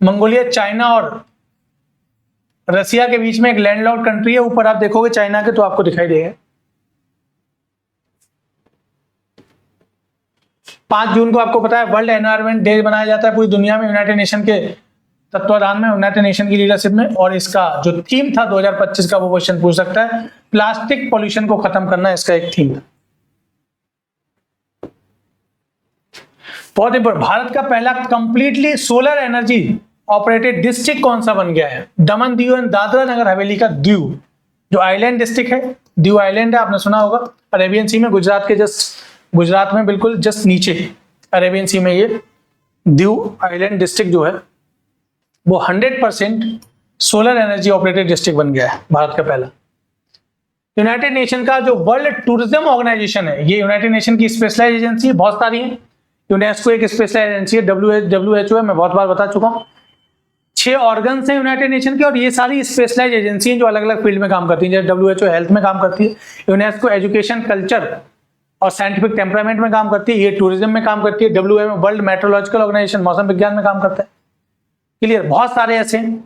मंगोलिया चाइना और रसिया के बीच में एक लैंडलॉक्ड कंट्री है, ऊपर आप देखोगे चाइना के तो आपको दिखाई देगा। 5 जून को आपको पता है वर्ल्ड एनवायरनमेंट डे मनाया जाता है पूरी दुनिया में, यूनाइटेड नेशन के तत्वाधान में, यूनाइटेड नेशन की लीडरशिप में। और इसका जो थीम था 2025 का, वो क्वेश्चन पूछ सकता है, प्लास्टिक पॉल्यूशन को खत्म करना, इसका एक थीम था। बहुत इंपॉर्टेंट, भारत का पहला completely solar energy operated district कौन सा बन गया है? दमन दीव एंड दादरा नगर हवेली का दीव, जो आइलैंड डिस्ट्रिक्ट है, दीव आइलैंड है, आपने सुना होगा, अरेबियन सी में, गुजरात के गुजरात में बिल्कुल जस्ट नीचे अरेबियन सी में ये दीव आइलैंड डिस्ट्रिक्ट जो है वो 100% सोलर एनर्जी ऑपरेटेड डिस्ट्रिक्ट बन गया है, भारत का पहला। यूनाइटेड नेशन का जो वर्ल्ड टूरिज्म ऑर्गेनाइजेशन है, ये यूनाइटेड नेशन की स्पेशलाइज एजेंसी है, बहुत सारी है। यूनेस्को एक स्पेशलाइज एजेंसी है, WHO है, मैं बहुत बार बता चुका हूं। 6 ऑर्गन्स हैं यूनाइटेड नेशन के, और ये सारी स्पेशलाइज एजेंसी हैं जो अलग अलग फील्ड में काम करती हैं। जैसे WHO हेल्थ में काम करती है, यूनेस्को एजुकेशन, कल्चर और साइंटिफिक टेम्परामेंट में काम करती है, ये टूरिज्म में काम करती है। WM वर्ल्ड मेट्रोलॉजिकल ऑर्गेनाइजेशन मौसम विज्ञान में काम करता है। क्लियर, बहुत सारे ऐसे हैं।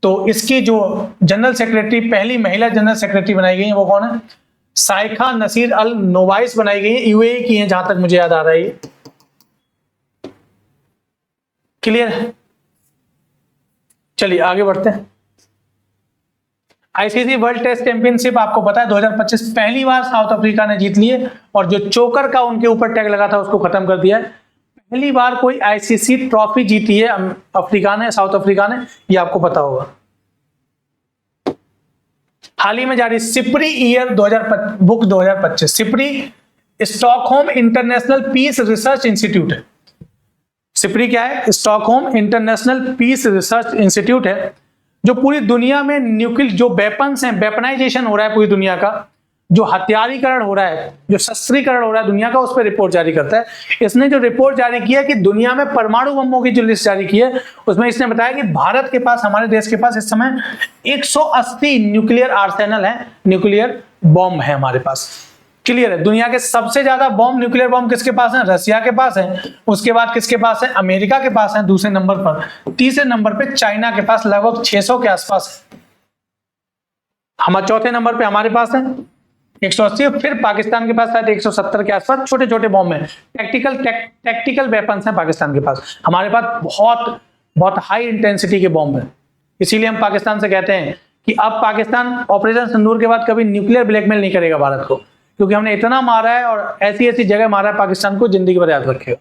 तो इसकी जो जनरल सेक्रेटरी, पहली महिला जनरल सेक्रेटरी बनाई गई है वो कौन है? साइखा नसीर अल नोवाइस बनाई गई है, UAE की है जहां तक मुझे याद आ रहा है। क्लियर है, चलिए आगे बढ़ते हैं। ICC वर्ल्ड टेस्ट चैंपियनशिप आपको पता है 2025 पहली बार साउथ अफ्रीका ने जीत ली है, और जो चोकर का उनके ऊपर टैग लगा था उसको खत्म कर दिया है। पहली बार कोई ICC ट्रॉफी जीती है अफ्रीका ने, साउथ अफ्रीका ने, ये आपको पता होगा। हाल ही में जारी SIPRI year 2025, SIPRI Stockholm international peace research institute है। सिप्री क्या है? Stockholm international peace research institute है, जो पूरी दुनिया में न्यूक्लियर जो वेपन्स हैं, वेपनाइजेशन हो रहा है पूरी दुनिया का, जो हथियारीकरण हो रहा है, जो शस्त्रीकरण हो रहा है दुनिया का, उस पर रिपोर्ट जारी करता है। इसने जो रिपोर्ट जारी की है कि दुनिया में परमाणु बमों की जो लिस्ट जारी की है, उसमें इसने बताया कि भारत के पास, हमारे देश के पास इस समय 180 न्यूक्लियर आर्सेनल है, न्यूक्लियर बॉम्ब है हमारे पास। क्लियर है, दुनिया के सबसे ज्यादा बॉम्ब, न्यूक्लियर बॉम्ब किसके पास है? रसिया के पास है। उसके बाद किसके पास है? अमेरिका के पास है दूसरे नंबर पर। तीसरे नंबर पे चाइना के पास लगभग 600 के आसपास है। हमारे चौथे नंबर पे हमारे पास है 180, फिर पाकिस्तान के पास शायद 170 के आसपास छोटे छोटे बॉम्ब है। टैक्टिकल वेपन्स हैं पाकिस्तान के पास। हमारे पास बहुत बहुत हाई इंटेंसिटी के बॉम्ब है। इसीलिए हम पाकिस्तान से कहते हैं कि अब पाकिस्तान ऑपरेशन सिंदूर के बाद कभी न्यूक्लियर ब्लैकमेल नहीं करेगा भारत को, क्योंकि हमने इतना मारा है और ऐसी ऐसी जगह मारा है पाकिस्तान को, जिंदगी भर याद रखेगा।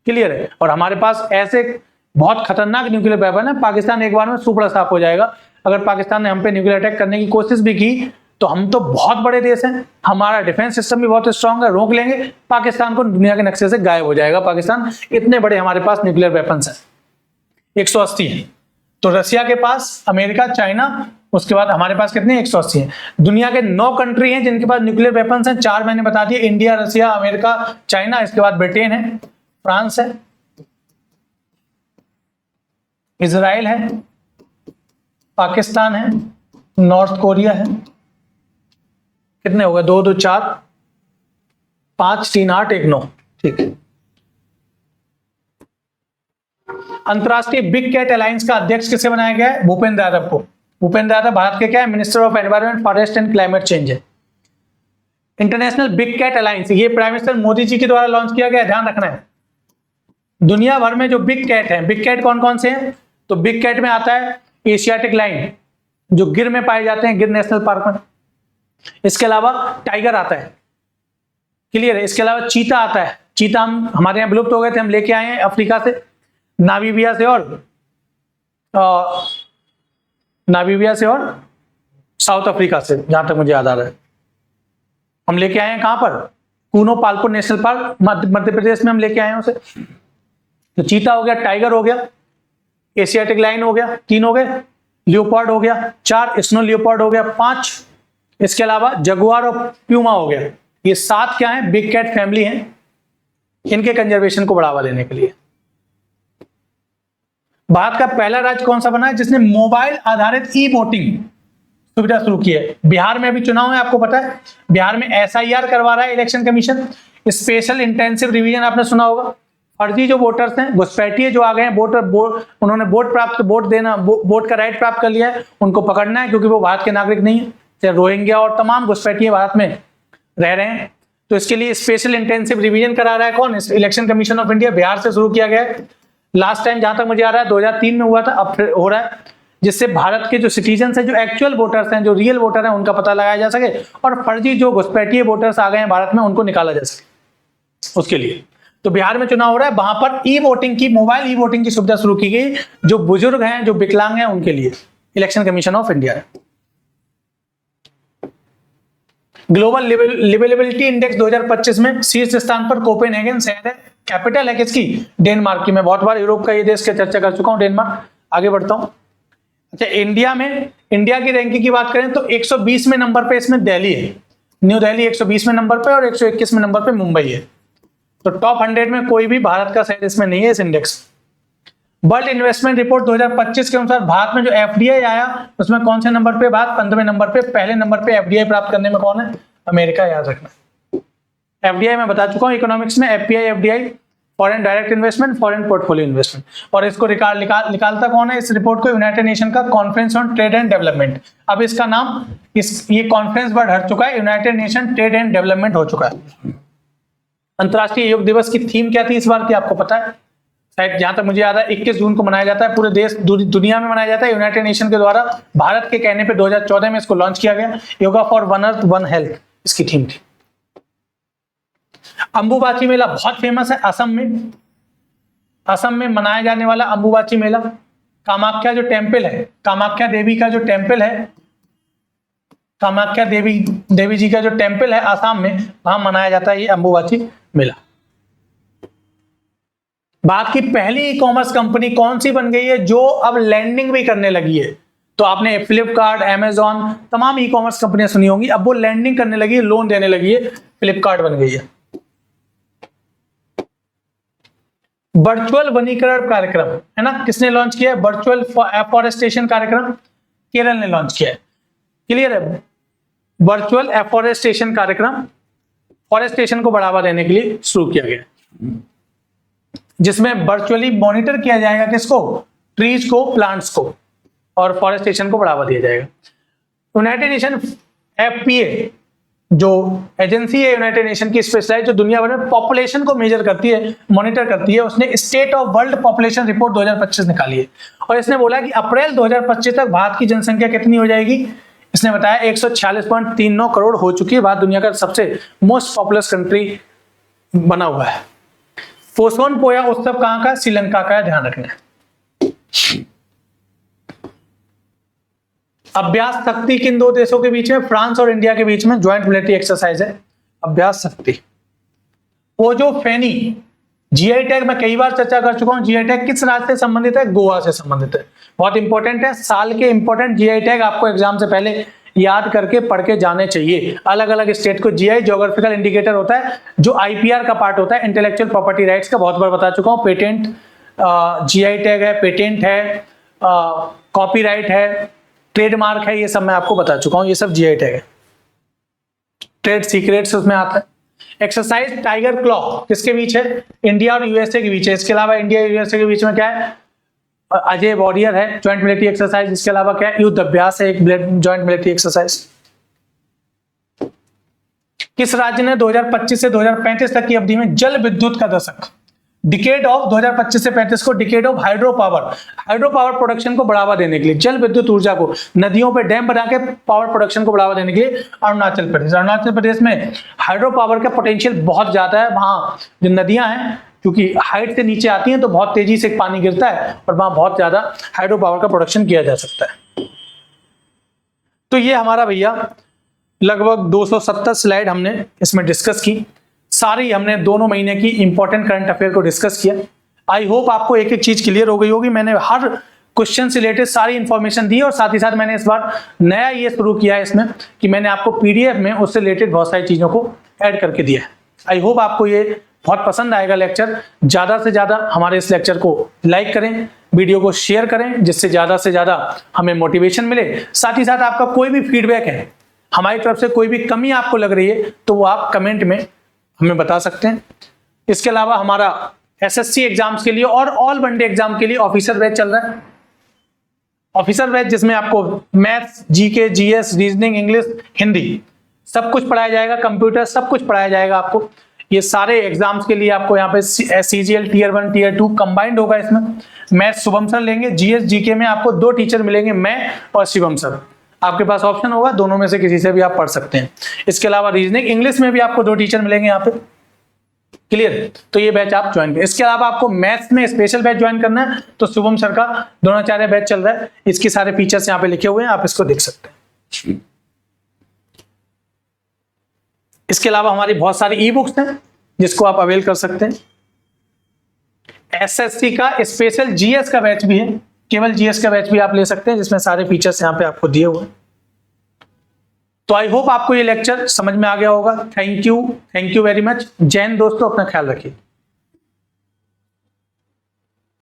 क्लियर है, और हमारे पास ऐसे बहुत खतरनाक न्यूक्लियर वेपन है, पाकिस्तान एक बार में सुपड़ा साफ हो जाएगा। अगर पाकिस्तान ने हम पे न्यूक्लियर अटैक करने की कोशिश भी की तो हम तो बहुत बड़े देश हैं, हमारा डिफेंस सिस्टम भी बहुत स्ट्रांग है, रोक लेंगे पाकिस्तान को, दुनिया के नक्शे से गायब हो जाएगा पाकिस्तान। इतने बड़े हमारे पास न्यूक्लियर वेपन्स हैं, 180 हैं। तो रसिया के पास, अमेरिका, चाइना, उसके बाद हमारे पास कितने? 180 हैं। दुनिया के 9 कंट्री हैं जिनके पास न्यूक्लियर वेपन्स हैं। 4 मैंने बता दिए, इंडिया, रसिया, अमेरिका, चाइना, इसके बाद ब्रिटेन है, फ्रांस है, इजराइल है, पाकिस्तान है, नॉर्थ कोरिया है। कितने हो गए? 2 2 4 5 3 8 1 9। ठीक है। अंतरराष्ट्रीय बिग कैट अलायंस का अध्यक्ष किसे बनाया गया है? भूपेंद्र यादव को। भूपेंद्र यादव भारत के क्या है? Minister of environment, forest and climate change है। इंटरनेशनल बिग कैट अलायंस ये प्राइम मिनिस्टर मोदी जी के द्वारा लॉन्च किया गया, ध्यान रखना है। दुनिया भर में जो बिग कैट है, बिग कैट कौन कौन से हैं? तो बिग कैट में आता है एशियाटिक लाइन, जो गिर में पाए जाते हैं, गिर नेशनल पार्क में। इसके अलावा टाइगर आता है। क्लियर है। इसके अलावा चीता आता है। चीता हमारे यहाँ विलुप्त हो गए थे, हम लेके आए हैं अफ्रीका से, नामीबिया से और साउथ अफ्रीका से, जहां तक मुझे याद आ रहा है। हम लेके आए हैं कहां पर? कूनो पालपुर नेशनल पार्क, मध्य प्रदेश में हम लेके आए हैं उसे। तो चीता हो गया, टाइगर हो गया, एशियाटिक लाइन हो गया, 3 हो गए, लियोपार्ड हो गया 4, स्नो लियोपार्ड हो गया 5, इसके अलावा जगुआर और प्यूमा हो गया। ये 7 क्या है? बिग कैट फैमिली हैं, इनके कंजर्वेशन को बढ़ावा देने के लिए। भारत का पहला राज्य कौन सा बना है जिसने मोबाइल आधारित ई वोटिंग सुविधा शुरू की है? बिहार में अभी चुनाव है, आपको पता है। बिहार में SIR करवा रहा है election commission, special intensive revision आपने सुना होगा। फर्जी जो वोटर्स हैं, घुसपैठिए जो आ गए हैं, उन्होंने वोट का राइट प्राप्त कर लिया है, उनको पकड़ना है, क्योंकि वो भारत के नागरिक नहीं है। चाहे रोहिंग्या और तमाम घुसपैठिए भारत में रह रहे हैं, तो इसके लिए स्पेशल इंटेंसिव रिवीजन करा रहा है कौन? Election commission of India. Bihar से शुरू किया गया है। लास्ट टाइम जहां तक मुझे आ रहा है 2003 में हुआ था, अब फिर हो रहा है, जिससे भारत के जो सिटीजन हैं, जो एक्चुअल वोटर्स हैं, जो रियल वोटर हैं, उनका पता लगाया जा सके, और फर्जी जो घुसपैठिए वोटर्स आ गए हैं भारत में, उनको निकाला जा सके उसके लिए। तो बिहार में चुनाव हो रहा है, वहां पर ई वोटिंग की, मोबाइल ई वोटिंग की सुविधा शुरू की गई, जो बुजुर्ग हैं, जो विकलांग हैं, उनके लिए। इलेक्शन कमीशन ऑफ इंडिया है। ग्लोबल लिवेबिलिटी इंडेक्स 2025 में शीर्ष स्थान पर कोपेनहेगन शहर है। कैपिटल है किसकी? डेनमार्क की। मैं बहुत बार यूरोप का ये देश की चर्चा कर चुका हूं, डेनमार्क। आगे बढ़ता हूं। अच्छा, इंडिया में, इंडिया की रैंकिंग की बात करें तो 120वें नंबर पे इसमें दिल्ली है, न्यू दिल्ली 120वें नंबर पे, और 121वें नंबर पे मुंबई है। तो टॉप 100 में कोई भी भारत का शहर इसमें नहीं है, इस इंडेक्स। वर्ल्ड इन्वेस्टमेंट रिपोर्ट 2025 के अनुसार भारत में जो एफडीआई आया, उसमें कौन से नंबर पे? भारत 15वें नंबर पे। पहले नंबर पे एफडीआई प्राप्त करने में कौन है? अमेरिका, याद रखना। एफडीआई मैं बता चुका हूं इकोनॉमिक्स में, FPI, FDI, foreign direct investment, foreign portfolio investment. और इसको निकालता कौन है इस रिपोर्ट को? यूनाइटेड नेशन का conference on trade and development. अब इसका नाम, ये कॉन्फ्रेंस वर्ड हट चुका है, United nation trade and development हो चुका है। अंतर्राष्ट्रीय योग दिवस की थीम क्या थी इस बार की, आपको पता है? शायद जहां तक मुझे याद है 21 जून को मनाया जाता है, पूरे देश दुनिया में मनाया जाता है। यूनाइटेड नेशन के द्वारा भारत के कहने पे 2014 में इसको लॉन्च किया गया। Yoga for one earth one health इसकी थीम थी। अंबुबाची मेला बहुत फेमस है असम में। असम में मनाया जाने वाला अंबुबाची मेला, कामाख्या जो टेम्पल है, कामाख्या देवी का जो टेम्पल है, कामाख्या देवी जी का जो टेम्पल है असम में, वहां मनाया जाता है ये अंबुबाची मेला। भारत की पहली ई कॉमर्स कंपनी कौन सी बन गई है जो अब लैंडिंग भी करने लगी है? तो आपने फ्लिपकार्ट, अमेजॉन, तमाम ई कॉमर्स कंपनियां सुनी होंगी, अब वो लैंडिंग करने लगी है, लोन देने लगी है। फ्लिपकार्ट बन गई है। वर्चुअल वनीकरण कार्यक्रम है ना, किसने लॉन्च किया है? वर्चुअल एफॉरेस्टेशन कार्यक्रम केरल ने लॉन्च किया है। क्लियर है? वर्चुअल एफॉरेस्टेशन कार्यक्रम फॉरेस्टेशन को बढ़ावा देने के लिए शुरू किया गया, जिसमें वर्चुअली मॉनिटर किया जाएगा किसको? ट्रीज को, प्लांट्स को, और फॉरेस्टेशन को बढ़ावा दिया जाएगा। यूनाइटेड नेशन एफपीए जो एजेंसी है यूनाइटेड नेशन की स्पेशलाइज, जो दुनिया भर में पॉपुलेशन को मेजर करती है, मॉनिटर करती है, उसने state of world population report 2025 निकाली है। और इसने बोला कि अप्रैल 2025 तक भारत की जनसंख्या कितनी हो जाएगी? इसने बताया 146.39 करोड़ हो चुकी है। भारत दुनिया का सबसे मोस्ट पॉपुलस कंट्री बना हुआ है। पोसोन पोया उत्सव कहां का? श्रीलंका का, ध्यान रखना। अभ्यास शक्ति किन दो देशों के बीच में? फ्रांस और इंडिया के बीच में ज्वाइंट मिलिट्री एक्सरसाइज है अभ्यास शक्ति। वो जो फेनी जीआई टैग मैं कई बार चर्चा कर चुका हूं। जीआई टैग किस राज्य से संबंधित है? गोवा से संबंधित है। बहुत इंपॉर्टेंट है, साल के इंपॉर्टेंट जीआई टैग आपको एग्जाम से पहले याद करके पढ़ के जाने चाहिए। अलग अलग स्टेट को जीआई ज्योग्राफिकल इंडिकेटर होता है, जो आईपीआर का पार्ट होता है, इंटेलेक्चुअल प्रॉपर्टी राइट्स का, बहुत बार बता चुका हूं। पेटेंट जीआई टैग है, पेटेंट है, कॉपीराइट है, ट्रेडमार्क है, ये सब मैं आपको बता चुका हूं। ये सब जीआई टैग है। ट्रेड सीक्रेट्स उसमें आता है। एक्सरसाइज टाइगर क्लॉ किसके बीच है? इंडिया और यूएसए के बीच है। इसके अलावा इंडिया और यूएसए के बीच में क्या है? अजय वॉरियर है, ज्वाइंट मिलिट्री एक्सरसाइज। इसके अलावा क्या है? युद्ध अभ्यास है, एक ज्वाइंट मिलिट्री एक्सरसाइज। किस राज्य ने 2025 से 2035 तक की अवधि में जल विद्युत का दशक, डिकेड ऑफ 2025 से 35 को decade of hydro power production को बढ़ावा देने के लिए, जल विद्युत ऊर्जा को, नदियों पे डैम बना के पावर प्रोडक्शन को बढ़ावा देने के लिए अरुणाचल प्रदेश में हाइड्रो पावर का पोटेंशियल बहुत ज्यादा है। वहां जो नदियां हैं, क्योंकि हाइट से नीचे आती हैं तो बहुत तेजी से पानी गिरता है, और वहां बहुत ज्यादा हाइड्रो पावर का प्रोडक्शन किया जा सकता है। तो ये हमारा भैया लगभग 270 स्लाइड हमने इसमें डिस्कस की। सारी हमने दोनों महीने की इंपॉर्टेंट करंट अफेयर को डिस्कस किया। आई होप आपको एक एक चीज क्लियर हो गई होगी। मैंने हर क्वेश्चन से रिलेटेड सारी इंफॉर्मेशन दी, और साथ ही साथ मैंने इस बार नया ये शुरू किया है इसमें कि मैंने आपको पीडीएफ में उससे रिलेटेड बहुत सारी चीजों को ऐड करके दिया है। आई होप आपको ये बहुत पसंद आएगा लेक्चर। ज्यादा से ज्यादा हमारे इस लेक्चर को लाइक करें, वीडियो को शेयर करें, जिससे ज्यादा से ज्यादा हमें मोटिवेशन मिले। साथ ही साथ आपका कोई भी फीडबैक है, हमारी तरफ से कोई भी कमी आपको लग रही है, तो वो आप कमेंट में हमें बता सकते हैं। इसके अलावा हमारा एसएससी एग्जाम्स के लिए और ऑल वनडे एग्जाम के लिए ऑफिसर बैच चल रहा है। ऑफिसर बैच जिसमें आपको maths, GK, GS, reasoning, English, Hindi सब कुछ पढ़ाया जाएगा, कंप्यूटर सब कुछ पढ़ाया जाएगा आपको। ये सारे एग्जाम्स के लिए आपको यहाँ पे सीजीएल टीयर 1 टीयर 2 कंबाइंड होगा। इसमें मैथ्स शुभम सर लेंगे, जीएस जीके में आपको 2 टीचर मिलेंगे, मैं और शिवम सर। आपके पास ऑप्शन होगा, दोनों में से किसी से भी आप पढ़ सकते हैं। इसके अलावा रीजनिंग इंग्लिश में भी आपको 2 टीचर मिलेंगे यहाँ पे। क्लियर। तो ये बैच आप ज्वाइन करें। इसके अलावा आपको मैथ्स में स्पेशल बैच ज्वाइन करना है तो शुभम सर का द्रोणाचार्य बैच चल रहा है, इसके सारे फीचर्स यहाँ पे लिखे हुए हैं, आप इसको देख सकते हैं। इसके अलावा हमारी बहुत सारी ई बुक्स हैं जिसको आप अवेल कर सकते हैं। एसएससी का स्पेशल जीएस का बैच भी है, केवल जीएस का बैच भी आप ले सकते हैं जिसमें सारे फीचर्स यहाँ पे आपको दिए हुए हैं। तो आई होप आपको ये लेक्चर समझ में आ गया होगा। Thank you very much. जय हिंद दोस्तों, अपना ख्याल रखिए।